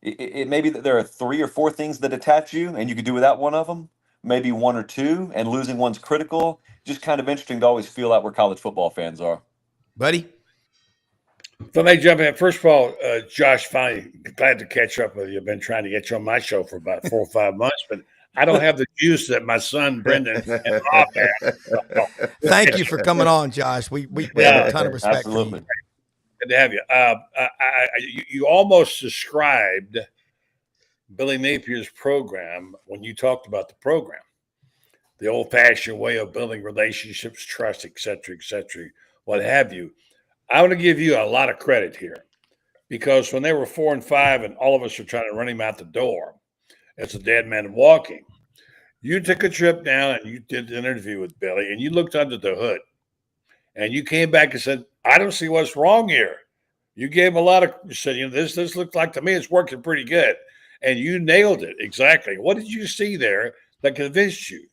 it may be that there are 3 or 4 things that attach you and you could do without one of them, maybe 1 or 2, and losing one's critical. Just kind of interesting to always feel out where college football fans are. Buddy? If I may jump in, first of all, Josh, finally glad to catch up with you. I've been trying to get you on my show for about 4 or 5 months, but I don't have the juice that my son Brendan and Rob have. Thank you for coming on, Josh. We have a ton of respect for you. Good to have you. You almost described Billy Napier's program when you talked about the program, the old-fashioned way of building relationships, trust, et cetera, what have you. I want to give you a lot of credit here because when they were 4 and 5 and all of us were trying to run him out the door as a dead man walking, you took a trip down and you did an interview with Billy and you looked under the hood and you came back and said, I don't see what's wrong here. You gave him you said, this looks like to me it's working pretty good. And you nailed it exactly. What did you see there that convinced you?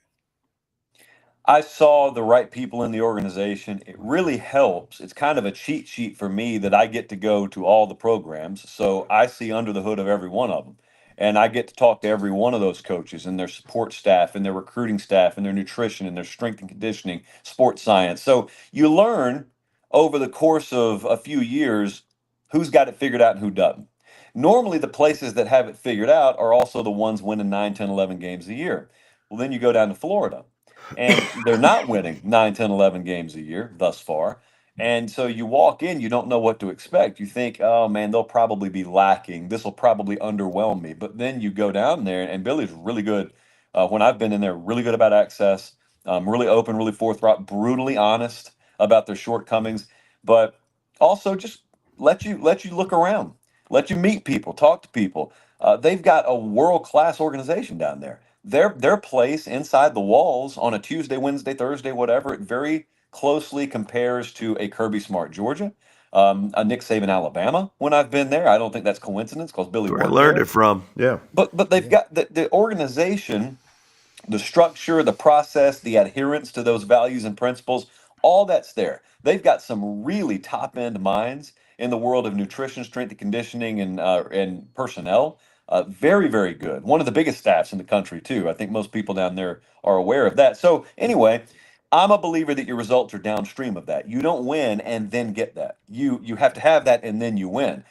I saw the right people in the organization. It really helps. It's kind of a cheat sheet for me that I get to go to all the programs. So I see under the hood of every one of them. And I get to talk to every one of those coaches and their support staff and their recruiting staff and their nutrition and their strength and conditioning, sports science. So you learn over the course of a few years who's got it figured out and who doesn't. Normally, the places that have it figured out are also the ones winning 9, 10, 11 games a year. Well, then you go down to Florida. And they're not winning 9, 10, 11 games a year thus far. And so you walk in, you don't know what to expect. You think, oh, man, they'll probably be lacking. This will probably underwhelm me. But then you go down there, and Billy's really good. When I've been in there, really good about access, really open, really forthright, brutally honest about their shortcomings. But also just let you look around, let you meet people, talk to people. They've got a world-class organization down there. Their place inside the walls on a Tuesday, Wednesday, Thursday, whatever, it very closely compares to a Kirby Smart, Georgia, a Nick Saban, Alabama. When I've been there, I don't think that's coincidence because Billy where I learned it from. Yeah. But they've got the organization, the structure, the process, the adherence to those values and principles, all that's there. They've got some really top-end minds in the world of nutrition, strength and conditioning, and personnel. Very, very good. One of the biggest staffs in the country, too. I think most people down there are aware of that. So anyway, I'm a believer that your results are downstream of that. You don't win and then get that. You have to have that and then you win.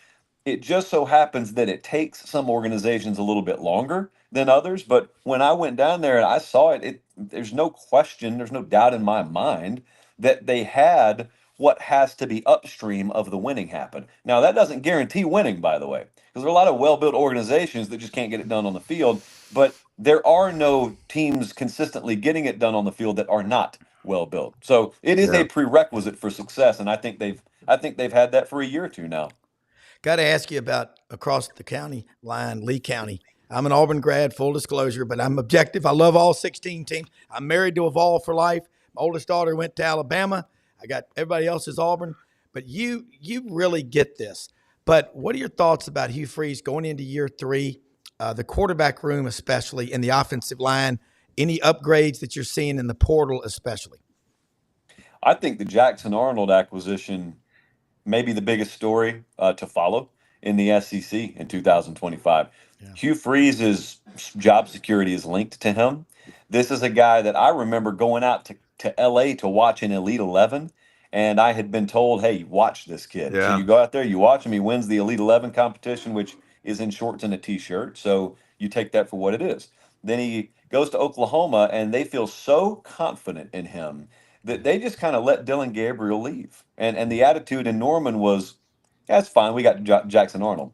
It just so happens that it takes some organizations a little bit longer than others. But when I went down there and I saw it, there's no question, there's no doubt in my mind that they had what has to be upstream of the winning happen. Now, that doesn't guarantee winning, by the way, because there are a lot of well-built organizations that just can't get it done on the field. But there are no teams consistently getting it done on the field that are not well-built. So it is a prerequisite for success, and I think they've had that for a year or two now. Got to ask you about across the county line, Lee County. I'm an Auburn grad, full disclosure, but I'm objective. I love all 16 teams. I'm married to a Vol for life. My oldest daughter went to Alabama. I got everybody else is Auburn. But you really get this. But what are your thoughts about Hugh Freeze going into year 3, the quarterback room especially, and the offensive line? Any upgrades that you're seeing in the portal especially? I think the Jackson Arnold acquisition may be the biggest story to follow in the SEC in 2025. Yeah. Hugh Freeze's job security is linked to him. This is a guy that I remember going out to LA to watch an Elite 11, and I had been told, hey, watch this kid. Yeah. So you go out there, you watch him, he wins the Elite 11 competition, which is in shorts and a T-shirt, so you take that for what it is. Then he goes to Oklahoma, and they feel so confident in him that they just kind of let Dylan Gabriel leave. And the attitude in Norman was, that's fine, we got Jackson Arnold.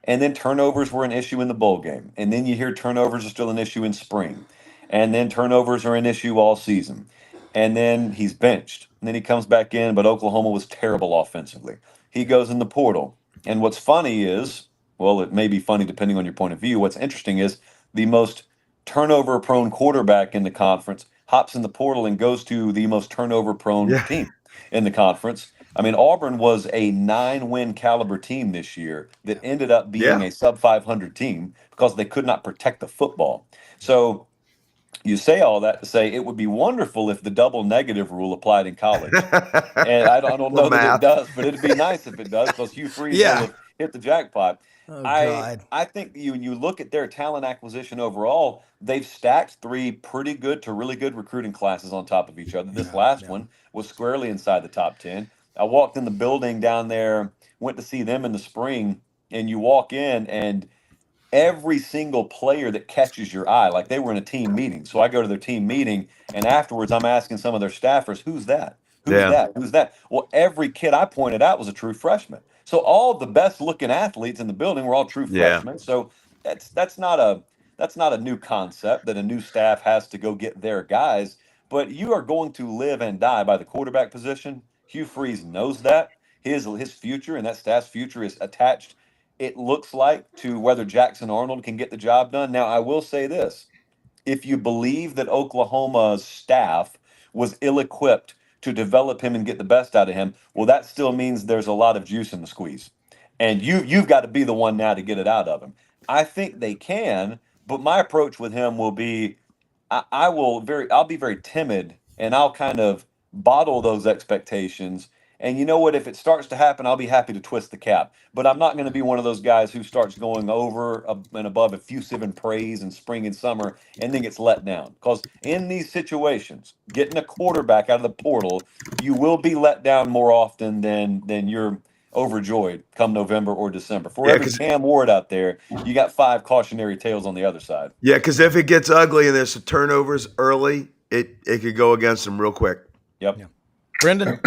And then turnovers were an issue in the bowl game. And then you hear turnovers are still an issue in spring. And then turnovers are an issue all season. and then he's benched. And then he comes back in, but Oklahoma was terrible offensively. He goes in the portal. And what's funny is, well, it may be funny depending on your point of view. What's interesting is the most turnover prone quarterback in the conference hops in the portal and goes to the most turnover prone team in the conference. I mean, Auburn was a 9-win caliber team this year that ended up being a sub 500 team because they could not protect the football. So you say all that to say it would be wonderful if the double negative rule applied in college. And I don't know that it does, but it'd be nice if it does because Hugh Freeze will have hit the jackpot. Oh, God. I think when you look at their talent acquisition overall, they've stacked 3 pretty good to really good recruiting classes on top of each other. This last one was squarely inside the top 10. I walked in the building down there, went to see them in the spring, and you walk in and every single player that catches your eye, like they were in a team meeting. So I go to their team meeting, and afterwards I'm asking some of their staffers, who's that? Who's that? Who's that? Well, every kid I pointed out was a true freshman. So all of the best looking athletes in the building were all true freshmen. So that's not a new concept that a new staff has to go get their guys, but you are going to live and die by the quarterback position. Hugh Freeze knows that. His future and that staff's future is attached, it looks like, to whether Jackson Arnold can get the job done. Now, I will say this. If you believe that Oklahoma's staff was ill-equipped to develop him and get the best out of him, well, that still means there's a lot of juice in the squeeze. And you've got to be the one now to get it out of him. I think they can, but my approach with him will be I'll be very timid, and I'll kind of bottle those expectations. And you know what? If it starts to happen, I'll be happy to twist the cap. But I'm not going to be one of those guys who starts going over and above effusive in praise in spring and summer and then gets let down. Because in these situations, getting a quarterback out of the portal, you will be let down more often than you're overjoyed come November or December. For every Cam Ward out there, you got 5 cautionary tales on the other side. Yeah, because if it gets ugly and there's some turnovers early, it could go against them real quick. Yep. Brendan?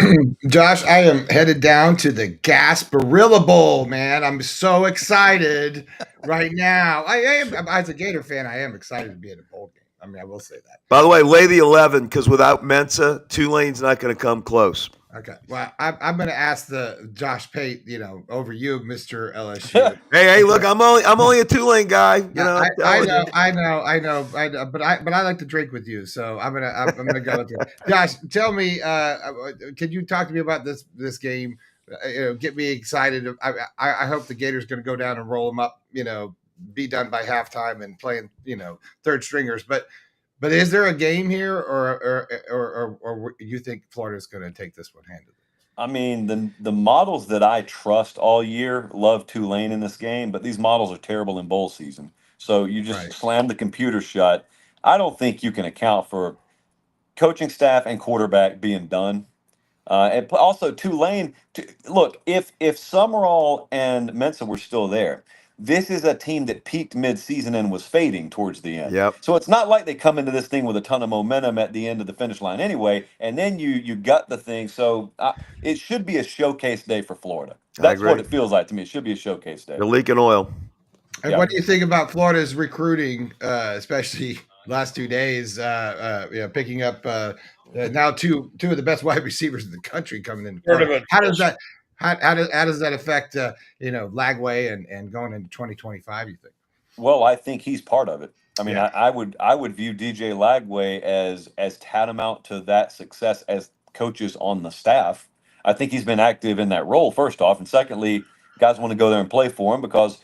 Josh, I am headed down to the Gasparilla Bowl, man. I'm so excited right now. I am, as a Gator fan, I am excited to be in a bowl game. I mean, I will say that. By the way, lay the 11 because without Mensa, Tulane's not going to come close. Okay. Well, I'm going to ask the Josh Pate, over you, Mr. LSU. hey, look, I'm only a Tulane guy. I know. But I like to drink with you, so I'm gonna go with you. Josh, tell me, can you talk to me about this game? Get me excited. I hope the Gators going to go down and roll them up. Be done by halftime and playing, third stringers. But is there a game here, or you think Florida's going to take this one handily? I mean, the models that I trust all year love Tulane in this game, but these models are terrible in bowl season. So you just slam the computer shut. I don't think you can account for coaching staff and quarterback being done. And also Tulane. Look, if Summerall and Mensa were still there, this is a team that peaked mid-season and was fading towards the end. Yep. So it's not like they come into this thing with a ton of momentum at the end of the finish line anyway, and then you gut the thing. So it should be a showcase day for Florida. That's what it feels like to me. It should be a showcase day. They're leaking oil. And what do you think about Florida's recruiting, especially last 2 days, picking up now two of the best wide receivers in the country coming in? How does that affect Lagway and going into 2025? You think? Well, I think he's part of it. I mean, I would view DJ Lagway as tantamount to that success as coaches on the staff. I think he's been active in that role, first off, and secondly, guys want to go there and play for him because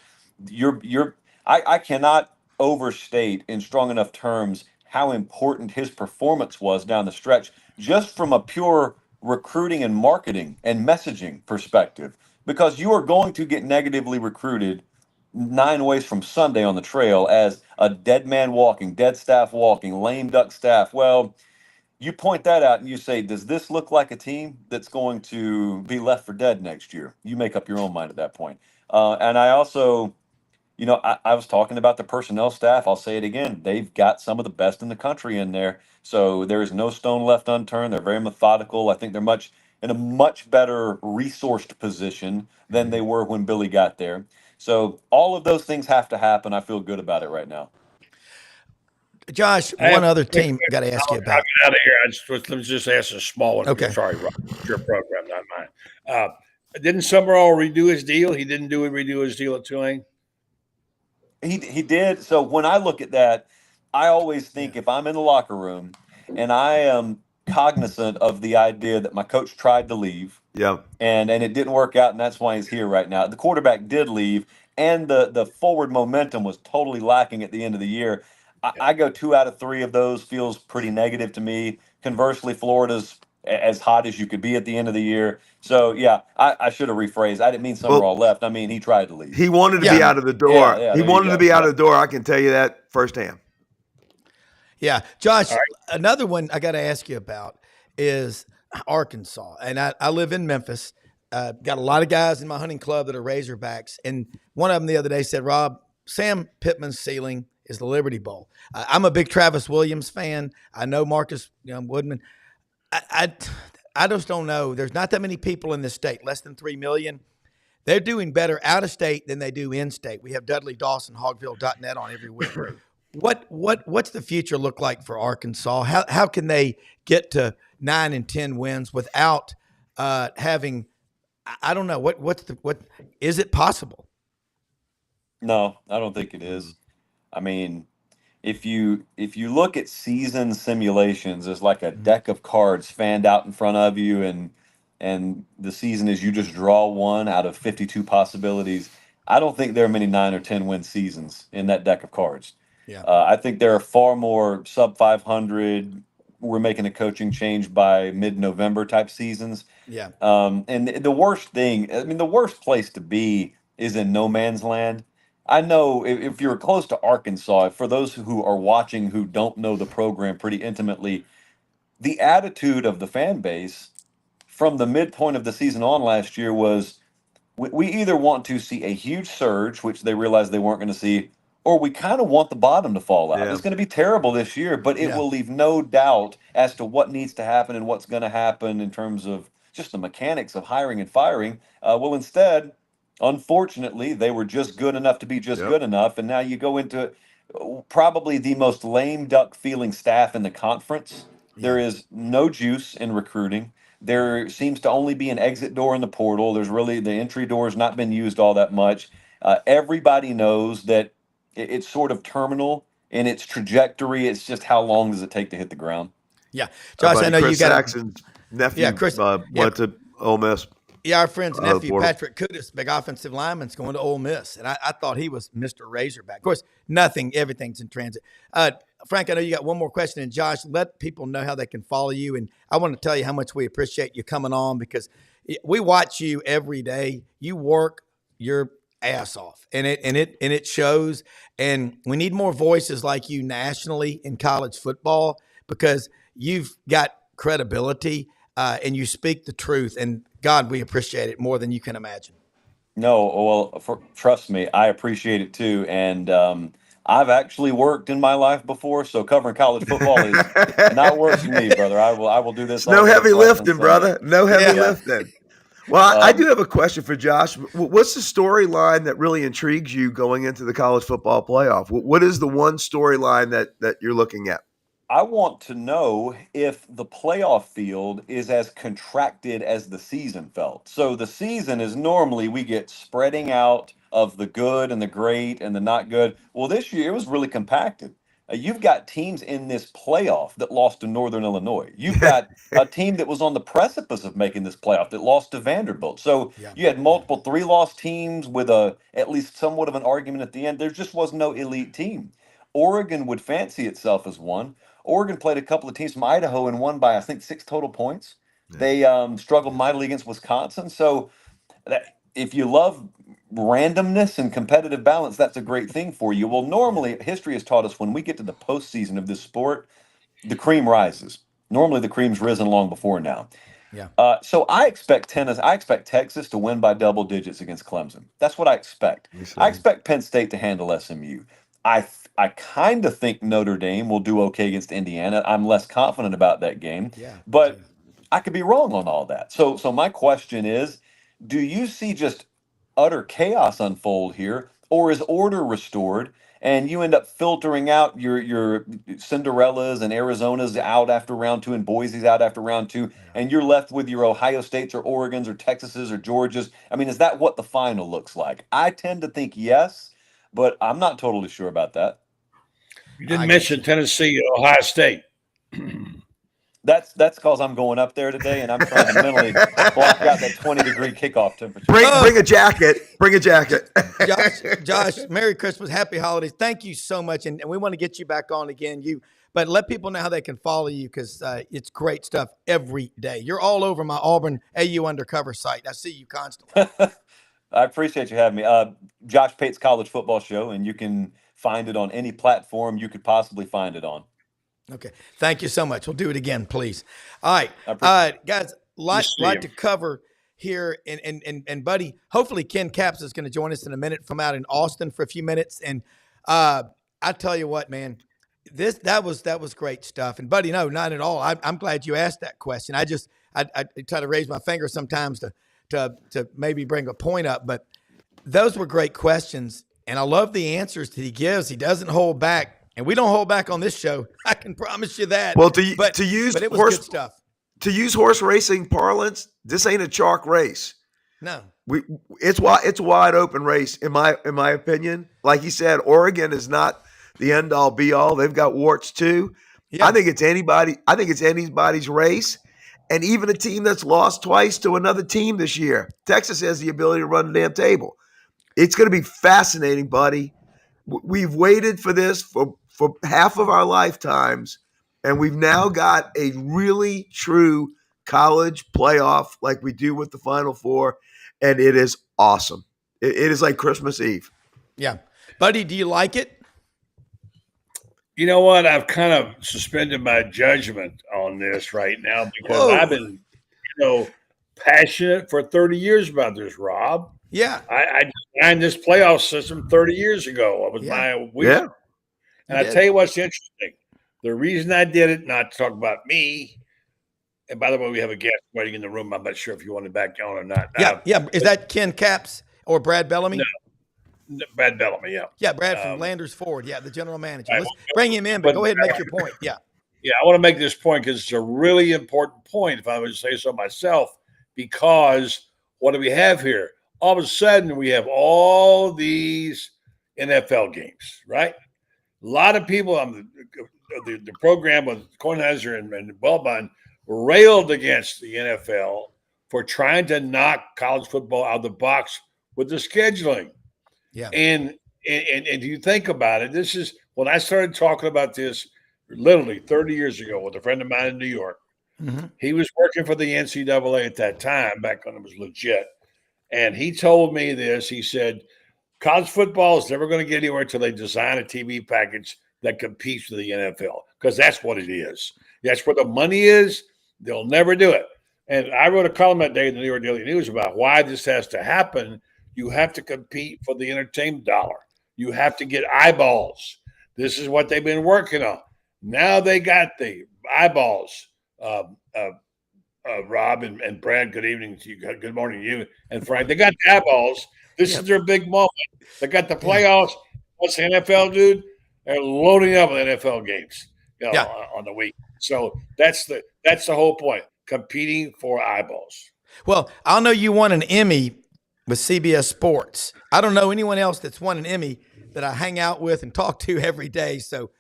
I cannot overstate in strong enough terms how important his performance was down the stretch, just from a pure recruiting and marketing and messaging perspective, because you are going to get negatively recruited 9 ways from Sunday on the trail as a dead man walking, dead staff walking, lame duck staff. Well, you point that out and you say, does this look like a team that's going to be left for dead next year? You make up your own mind at that point. And I also, I was talking about the personnel staff. I'll say it again. They've got some of the best in the country in there. So there is no stone left unturned. They're very methodical. I think they're in a much better resourced position than they were when Billy got there. So all of those things have to happen. I feel good about it right now. Josh, one other team I got to ask you about. I'll get out of here. Let me just ask a small one. Okay. Sorry, Rob. It's your program, not mine. Didn't Summerall redo his deal? He didn't redo his deal at Tulane? He did. So when I look at that, I always think if I'm in the locker room and I am cognizant of the idea that my coach tried to leave, and it didn't work out, and that's why he's here right now. The quarterback did leave, and the forward momentum was totally lacking at the end of the year. I go 2 out of 3 of those feels pretty negative to me. Conversely, Florida's as hot as you could be at the end of the year. So, yeah, I should have rephrased. I didn't mean Summerall left. I mean, he tried to leave. He wanted to be out of the door. He wanted to be out of the door. I can tell you that firsthand. Yeah. Josh, another one I got to ask you about is Arkansas. And I live in Memphis. Got a lot of guys in my hunting club that are Razorbacks. And one of them the other day said, Rob, Sam Pittman's ceiling is the Liberty Bowl. I'm a big Travis Williams fan. I know Marcus Woodman. I just don't know. There's not that many people in this state, less than 3 million. They're doing better out of state than they do in state. We have Dudley Dawson, Hogville.net on every week. What's the future look like for Arkansas? How can they get to 9 and 10 wins without having? I don't know. What is it possible? No, I don't think it is. I mean, if you look at season simulations as like a deck of cards fanned out in front of you, and the season is you just draw one out of 52 possibilities, I don't think there are many 9 or 10 win seasons in that deck of cards. Yeah. I think there are far more sub 500. We're making a coaching change by mid-November type seasons. Yeah. And the worst thing, I mean, the worst place to be is in no man's land. I know if you're close to Arkansas, for those who are watching who don't know the program pretty intimately, the attitude of the fan base from the midpoint of the season on last year was we either want to see a huge surge, which they realized they weren't going to see, or we kind of want the bottom to fall out. Yeah. It's going to be terrible this year, but it will leave no doubt as to what needs to happen and what's going to happen in terms of just the mechanics of hiring and firing. Well, instead, unfortunately, they were just good enough to be just good enough, and now you go into probably the most lame duck feeling staff in the conference. There is no juice in recruiting. There seems to only be an exit door in the portal. There's really the entry door has not been used all that much. Everybody knows that it's sort of terminal in its trajectory. It's just how long does it take to hit the ground? Yeah, Josh, I know Chris you got Saxon's nephew. Went to Ole Miss. Yeah, our friend's nephew, Patrick Kudus, big offensive lineman's going to Ole Miss. And I thought he was Mr. Razorback. Of course, everything's in transit. Frank, I know you got one more question. And Josh, let people know how they can follow you. And I want to tell you how much we appreciate you coming on because we watch you every day. You work your ass off and it shows. And we need more voices like you nationally in college football because you've got credibility and you speak the truth. And God, we appreciate it more than you can imagine. No, well, trust me, I appreciate it too. And I've actually worked in my life before, so covering college football is not work for me, brother. I will do this. No heavy lifting, brother. No heavy lifting. Well, I do have a question for Josh. What's the storyline that really intrigues you going into the college football playoff? What is the one storyline that you're looking at? I want to know if the playoff field is as contracted as the season felt. So the season is normally we get spreading out of the good and the great and the not good. Well, this year it was really compacted. You've got teams in this playoff that lost to Northern Illinois. You've got a team that was on the precipice of making this playoff that lost to Vanderbilt. So you had multiple 3-loss teams with at least somewhat of an argument at the end. There just was no elite team. Oregon would fancy itself as one. Oregon played a couple of teams from Idaho and won by, I think, 6 total points. Yeah. They struggled mightily against Wisconsin. So if you love randomness and competitive balance, that's a great thing for you. Well, normally history has taught us when we get to the postseason of this sport, the cream rises. Normally the cream's risen long before now. Yeah. So I expect Texas to win by double digits against Clemson. That's what I expect. I expect Penn State to handle SMU. I kind of think Notre Dame will do okay against Indiana. I'm less confident about that game, but I could be wrong on all that. So my question is, do you see just utter chaos unfold here, or is order restored and you end up filtering out your Cinderellas and Arizona's out after round 2 and Boise's out after round 2, and you're left with your Ohio States or Oregons or Texases or Georgias. I mean, is that what the final looks like? I tend to think yes, but I'm not totally sure about that. You didn't mention Tennessee or Ohio State. That's because I'm going up there today, and I'm trying to mentally block out that 20-degree kickoff temperature. Bring a jacket. Bring a jacket. Josh, Merry Christmas, Happy Holidays. Thank you so much, and we want to get you back on again. But let people know how they can follow you, because it's great stuff every day. You're all over my Auburn AU Undercover site. I see you constantly. I appreciate you having me. Josh Pate's College Football Show, and you can find it on any platform you could possibly find it on. Okay. Thank you so much. We'll do it again, please. All right. Guys, lot to cover here. And buddy, hopefully Ken Capps is going to join us in a minute from out in Austin for a few minutes. And I tell you what, man, that was great stuff. And buddy, no, not at all. I'm glad you asked that question. I try to raise my finger sometimes to maybe bring a point up, but those were great questions. And I love the answers that he gives. He doesn't hold back. And we don't hold back on this show. I can promise you that. Well, to use it was good stuff. To use horse racing parlance, this ain't a chalk race. No, it's a wide open race in my opinion. Like he said, Oregon is not the end all be all. They've got warts too. Yeah. I think it's anybody's race, and even a team that's lost twice to another team this year. Texas has the ability to run the damn table. It's going to be fascinating, buddy. We've waited for this for half of our lifetimes, and we've now got a really true college playoff like we do with the Final Four, and it is awesome. It is like Christmas Eve. Yeah. Buddy, do you like it? You know what? I've kind of suspended my judgment on this right now because I've been, passionate for 30 years about this, Rob. Yeah. I designed this playoff system 30 years ago. It was my week. And I tell you what's interesting. The reason I did it, not to talk about me, and by the way, we have a guest waiting in the room. I'm not sure if you want to back on or not. Yeah. Is that Ken Capps or Brad Bellamy? No, Brad Bellamy, yeah. Yeah, Brad from Landers Ford. Yeah, the general manager. Let's bring him in, but go ahead and make your point. Yeah. Yeah, I want to make this point because it's a really important point, if I would say so myself, because what do we have here? All of a sudden, we have all these NFL games, right? A lot of people on the program with Kornheiser and Wellbun railed against the NFL for trying to knock college football out of the box with the scheduling. Yeah. And you think about it, this is when I started talking about this literally 30 years ago with a friend of mine in New York. Mm-hmm. He was working for the NCAA at that time, back when it was legit. And he told me this. He said, college football is never going to get anywhere until they design a TV package that competes with the NFL, because that's what it is. That's where the money is. They'll never do it. And I wrote a column that day in the New York Daily News about why this has to happen. You have to compete for the entertainment dollar. You have to get eyeballs. This is what they've been working on. Now they got the eyeballs. Rob and Brad, good evening to you. Good morning to you and Frank. They got the eyeballs. This is their big moment. They got the playoffs. What's the NFL, dude? They're loading up with NFL games, on the week. So that's the whole point. Competing for eyeballs. Well, I'll know you won an Emmy with CBS Sports. I don't know anyone else that's won an Emmy that I hang out with and talk to every day. So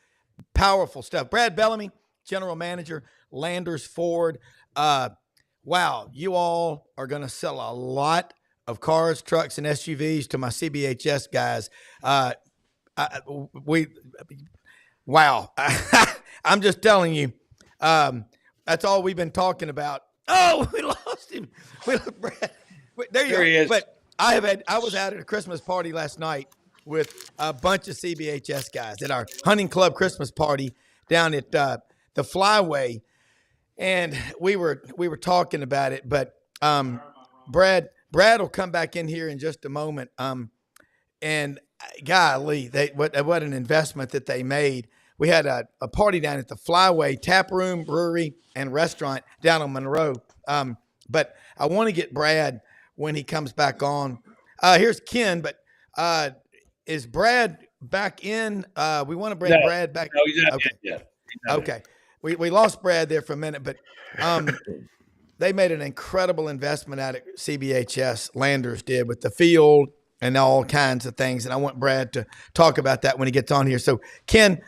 powerful stuff. Brad Bellamy, general manager, Landers Ford. Wow, you all are going to sell a lot of cars, trucks, and SUVs to my CBHS guys. Wow. I'm just telling you, that's all we've been talking about. Oh, we lost him. Brad, there he is. But I was out at a Christmas party last night with a bunch of CBHS guys at our hunting club Christmas party down at the Flyway. And we were talking about it, but Brad will come back in here in just a moment. And golly, what an investment that they made. We had a party down at the Flyway Tap Room, Brewery, and Restaurant down on Monroe. But I want to get Brad when he comes back on. Here's Ken, but is Brad back in. We want to bring Brad back. No, he's not okay. yet. Okay. We lost Brad there for a minute, but they made an incredible investment out at CBHS. Landers did with the field and all kinds of things. And I want Brad to talk about that when he gets on here. So, Ken,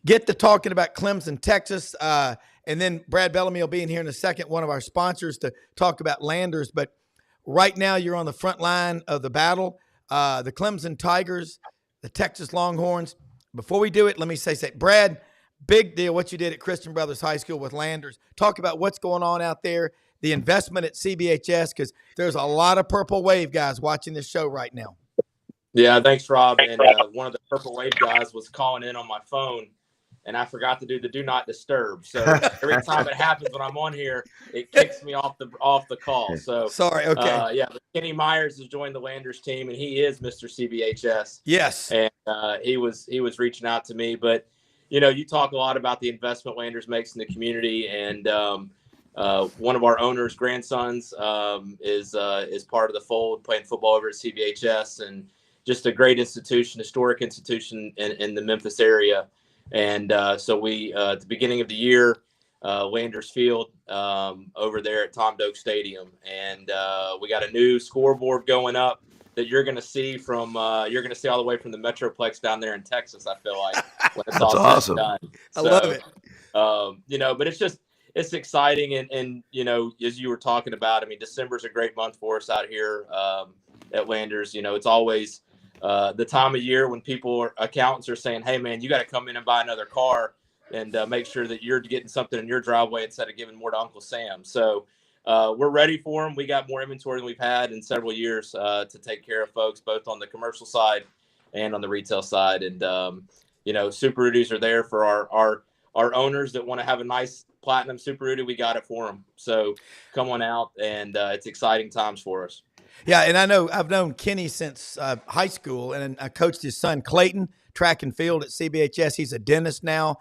get to talking about Clemson, Texas. And then Brad Bellamy will be in here in a second, one of our sponsors, to talk about Landers. But right now you're on the front line of the battle. The Clemson Tigers, the Texas Longhorns. Before we do it, let me say, Brad, big deal what you did at Christian Brothers High School with Landers. Talk about what's going on out there, the investment at CBHS, because there's a lot of Purple Wave guys watching this show right now. Yeah, thanks, Rob. And one of the Purple Wave guys was calling in on my phone, and I forgot to do the do not disturb. So every time it happens when I'm on here, it kicks me off the call. So sorry. Okay. Yeah, but Kenny Myers has joined the Landers team, and he is Mr. CBHS. Yes. And he was reaching out to me, but you talk a lot about the investment Landers makes in the community, and one of our owners' grandsons is part of the fold, playing football over at CBHS, and just a great institution, historic institution in the Memphis area. And so we, at the beginning of the year, Landers Field over there at Tom Doak Stadium, and we got a new scoreboard going up that you're going to see all the way from the Metroplex down there in Texas. I feel like when it's all awesome. done. I love it. But it's exciting, and as you were talking about, I mean, December's a great month for us out here at Landers. It's always the time of year when accountants are saying, hey man, you got to come in and buy another car and make sure that you're getting something in your driveway instead of giving more to Uncle Sam. So we're ready for them. We got more inventory than we've had in several years to take care of folks, both on the commercial side and on the retail side. And Super Rudies are there for our owners that want to have a nice platinum Super Rudy. We got it for them. So come on out, and it's exciting times for us. Yeah, and I've known Kenny since high school, and I coached his son Clayton track and field at CBHS. He's a dentist now.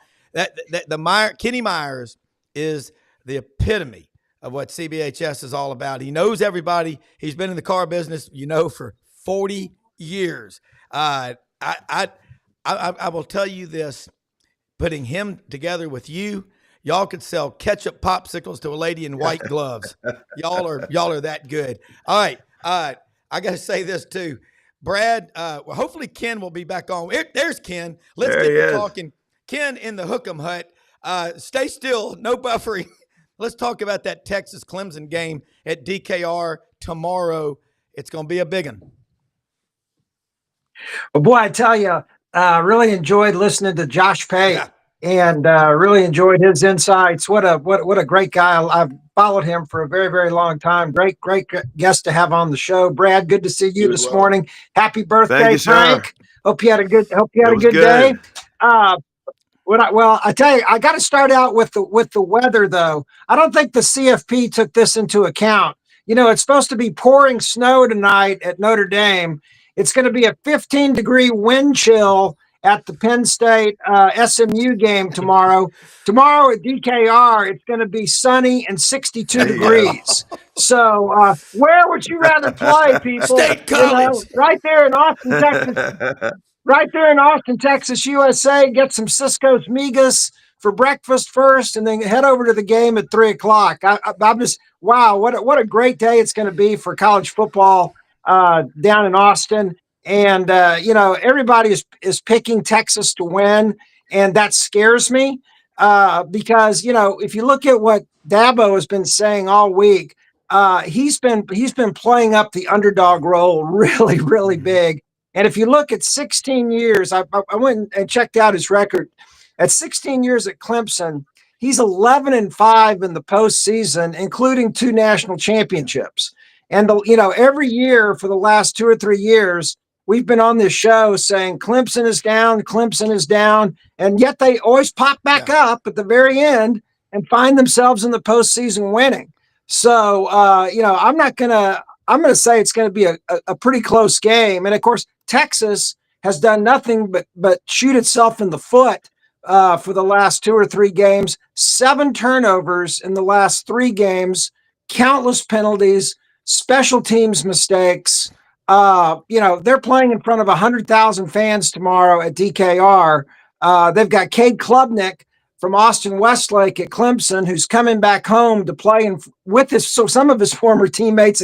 Kenny Myers is the epitome of what CBHS is all about. He knows everybody. He's been in the car business, for 40 years. I will tell you this: putting him together with you, y'all could sell ketchup popsicles to a lady in white gloves. Y'all are that good. All right. I got to say this too, Brad. Hopefully Ken will be back on. There's Ken. Let's get to talking. Ken in the Hook'em Hut. Stay still. No buffering. Let's talk about that Texas Clemson game at DKR tomorrow. It's going to be a big one. Well, boy, I tell you, really enjoyed listening to Josh Pate. Yeah. And really enjoyed his insights. What a great guy. I've followed him for a very, very long time. Great guest to have on the show. Brad, good to see you this morning. Happy birthday, Frank. Hope you had a good day. I tell you, I got to start out with the weather though. I don't think the CFP took this into account. It's supposed to be pouring snow tonight at Notre Dame. It's going to be a 15-degree wind chill at the Penn State SMU game tomorrow. Tomorrow at DKR, it's going to be sunny and 62 degrees. So where would you rather play, people? State College. Right there in Austin, Texas. Right there in Austin, Texas, USA. Get some Cisco's Migas for breakfast first, and then head over to the game at 3:00. I'm just, wow, what a great day it's going to be for college football down in Austin. And, everybody is picking Texas to win, and that scares me because, if you look at what Dabo has been saying all week, he's been playing up the underdog role really, really big. And if you look at 16 years, I went and checked out his record. At 16 years at Clemson, he's 11-5 in the postseason, including 2 national championships. And, every year for the last 2 or 3 years, we've been on this show saying Clemson is down, and yet they always pop back up at the very end and find themselves in the postseason winning. So, I'm going to say it's going to be a pretty close game. And of course, Texas has done nothing but shoot itself in the foot for the last 2 or 3 games. 7 turnovers in the last 3 games, countless penalties, special teams mistakes. they're playing in front of 100,000 fans tomorrow at DKR. They've got Cade Klubnik from Austin Westlake at Clemson, who's coming back home to play some of his former teammates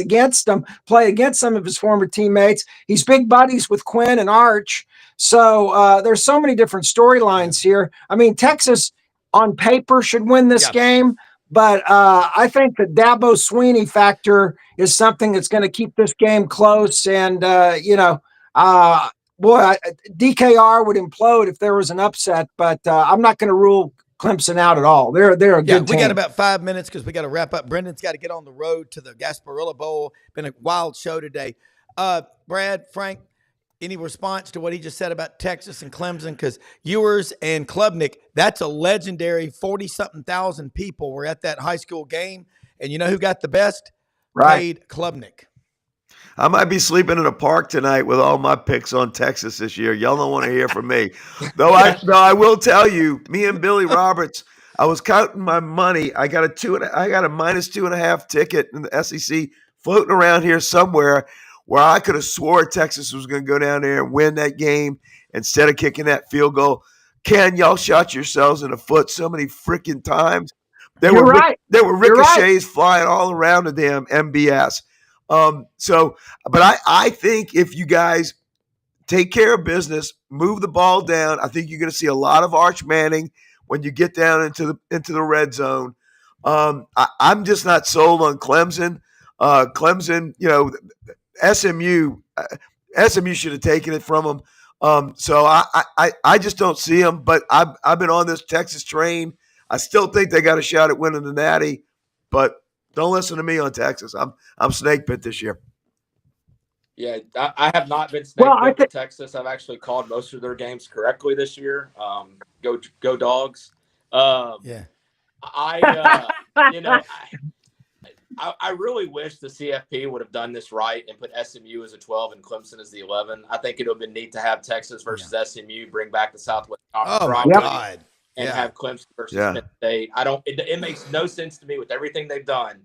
play against some of his former teammates. He's big buddies with Quinn and Arch. So there's so many different storylines here. I mean, Texas on paper should win this game, but I think the Dabo Swinney factor is something that's going to keep this game close. And, DKR would implode if there was an upset, but I'm not going to rule Clemson out at all. They're a good team. We got about 5 minutes because we got to wrap up. Brendan's got to get on the road to the Gasparilla Bowl. Been a wild show today. Brad, Frank, any response to what he just said about Texas and Clemson? Because Ewers and Klubnik, that's a legendary 40-something thousand people were at that high school game. And you know who got the best? Cade Klubnik. I might be sleeping in a park tonight with all my picks on Texas this year. Y'all don't want to hear from me. Though I will tell you, me and Billy Roberts, I was counting my money. I got a -2.5 ticket in the SEC floating around here somewhere where I could have swore Texas was going to go down there and win that game instead of kicking that field goal. Ken, y'all shot yourselves in the foot so many freaking times. There were ricochets flying all around the damn MBS. But I think if you guys take care of business, move the ball down, I think you're going to see a lot of Arch Manning when you get down into the red zone. I'm just not sold on Clemson. Clemson, SMU should have taken it from them. So I just don't see them. But I've been on this Texas train. I still think they got a shot at winning the Natty, but don't listen to me on Texas. I'm snake bit this year. Yeah, I have not been snake bit with Texas. I've actually called most of their games correctly this year. Go Dogs. I really wish the CFP would have done this right and put SMU as a 12 and Clemson as the 11. I think it would have been neat to have Texas versus SMU, bring back the Southwest Conference. Oh, my God. And have Clemson versus Penn State. It makes no sense to me with everything they've done,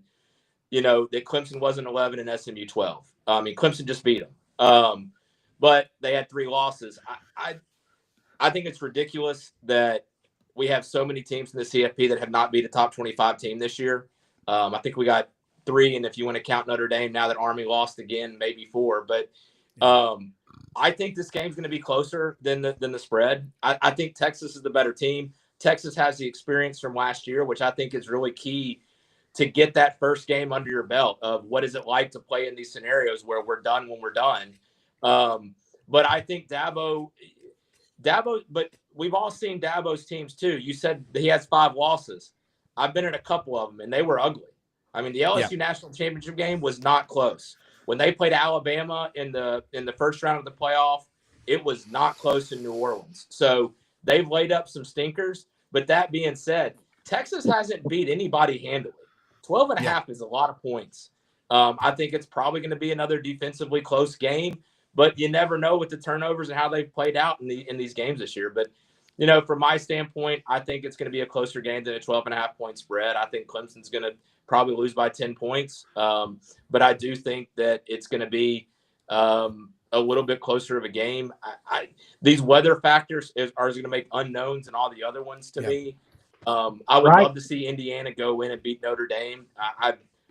that Clemson wasn't 11 and SMU 12. Clemson just beat them. But they had 3 losses. I think it's ridiculous that we have so many teams in the CFP that have not beat a top 25 team this year. I think we got 3, and if you want to count Notre Dame, now that Army lost again, maybe 4. But I think this game's going to be closer than the spread. I think Texas is the better team. Texas has the experience from last year, which I think is really key to get that first game under your belt of what is it like to play in these scenarios where we're done when we're done. But I think Dabo, but we've all seen Dabo's teams too. You said he has 5 losses. I've been in a couple of them, and they were ugly. I mean, the LSU National Championship game was not close. When they played Alabama in the first round of the playoff, it was not close in New Orleans. So they've laid up some stinkers. But that being said, Texas hasn't beat anybody handily. 12.5 is a lot of points. I think it's probably going to be another defensively close game, but you never know with the turnovers and how they've played out in these games this year. But, from my standpoint, I think it's going to be a closer game than a 12.5 point spread. I think Clemson's going to probably lose by 10 points. But I do think that it's going to be a little bit closer of a game. These weather factors are going to make unknowns and all the other ones to me. I would love to see Indiana go in and beat Notre Dame.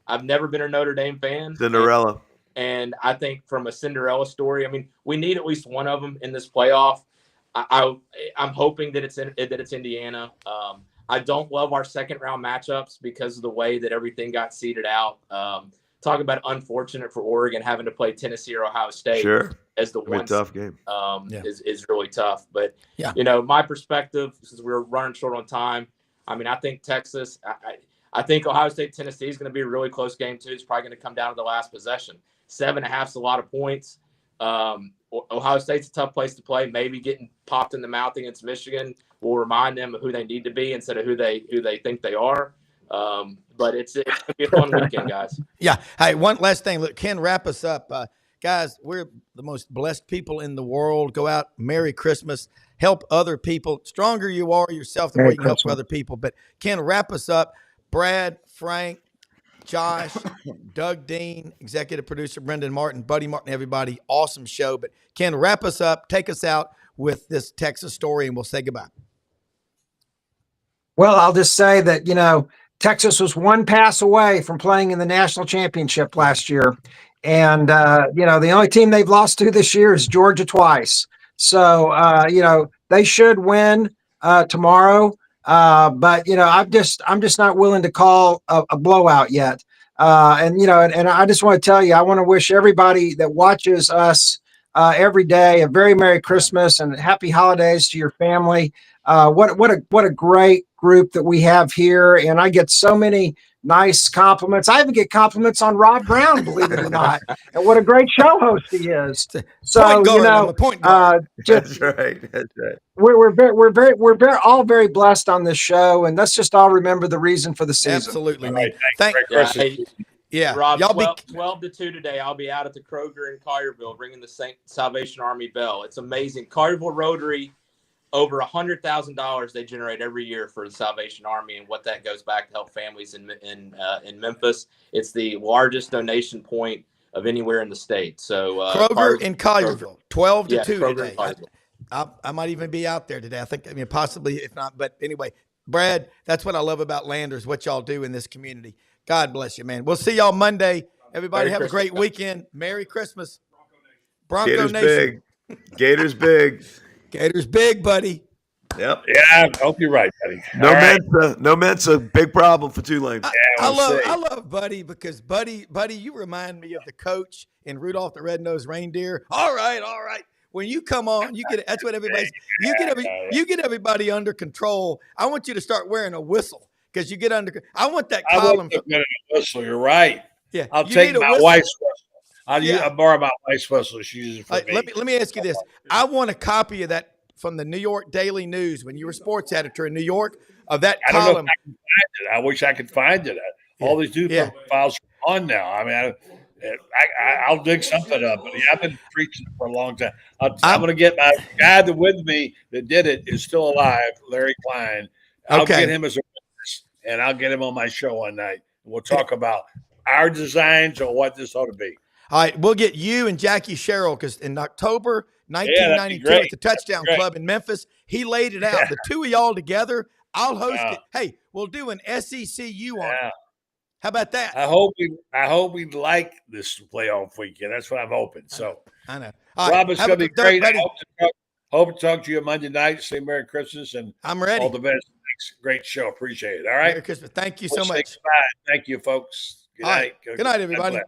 I've never been a Notre Dame fan. Cinderella. And I think from a Cinderella story, I mean, we need at least one of them in this playoff. I'm hoping that it's Indiana. I don't love our second round matchups because of the way that everything got seeded out. Talk about unfortunate for Oregon having to play Tennessee or Ohio State as the one tough game. Is really tough. But my perspective, since we're running short on time, I mean, I think Texas. I think Ohio State Tennessee is going to be a really close game too. It's probably going to come down to the last possession. 7.5 is a lot of points. Ohio State's a tough place to play. Maybe getting popped in the mouth against Michigan will remind them of who they need to be instead of who they think they are. But it's going to be a fun weekend, guys. Yeah. Hey, one last thing. Look, Ken, wrap us up. Guys, we're the most blessed people in the world. Go out, Merry Christmas, help other people. Stronger you are yourself, the more you can help other people. But Ken, wrap us up. Brad, Frank, Josh, Doug Dean, executive producer Brendan Martin, Buddy Martin, everybody. Awesome show. But Ken, wrap us up, take us out with this Texas story, and we'll say goodbye. Well, I'll just say that, Texas was one pass away from playing in the national championship last year. And, the only team they've lost to this year is Georgia twice. So, they should win tomorrow. But I'm just not willing to call a blowout yet. And I just want to tell you, I want to wish everybody that watches us every day a very Merry Christmas and happy holidays to your family. What a great group that we have here. And I get so many nice compliments. I even get compliments on Rob Browne, believe it or not. And what a great show host he is. So, I'm a point guard. That's right. We're all very blessed on this show, and let's just all remember the reason for the season. Absolutely, man. Yeah, Rob, y'all 12 to 2 today. I'll be out at the Kroger in Collierville ringing the Salvation Army bell. It's amazing. Collierville Rotary, over $100,000 they generate every year for the Salvation Army, and what that goes back to help families in Memphis. It's the largest donation point of anywhere in the state. So Kroger in Collierville, 12 to 2 Kroger today. I might even be out there today. Possibly, if not. But anyway, Brad, that's what I love about Landers, what y'all do in this community. God bless you, man. We'll see y'all Monday. Everybody have a great weekend. Merry Christmas. Bronco Gators Nation. big. Gators big. Gators big, buddy. Yep. Yeah, I hope you're right, buddy. No Mensa, big problem for Tulane. I love Buddy because Buddy, you remind me of the coach in Rudolph the Red-Nosed Reindeer. All right. When you come on, that's what everybody's. You get everybody under control. I want you to start wearing a whistle because you get under. I want that column. I want a whistle. You're right. Yeah, I'll take my wife's whistle. I'll borrow my wife's whistle. She uses it for me. Let me ask you this. I want a copy of that from the New York Daily News when you were sports editor in New York of that column. I don't know if I can find it. I wish I could find it. All these new files are on now. I mean, I'll dig something up. But I've been preaching for a long time. I'm going to get my guy that with me that did it is still alive, Larry Klein. I'll get him as a witness, and I'll get him on my show one night. We'll talk about our designs or what this ought to be. All right, we'll get you and Jackie Sherrill because in October 1992 at the Touchdown Club in Memphis, he laid it out. The two of y'all together, I'll host it. Hey, we'll do an SECU on it. How about that? I hope we like this playoff weekend. That's what I'm hoping. So I know. Rob, it's going to be great. I hope to talk to you Monday night. Say Merry Christmas and I'm ready. All the best. Great show. Appreciate it. All right. Merry Christmas. Thank you so much. Thank you, folks. Good night. Good night, everybody.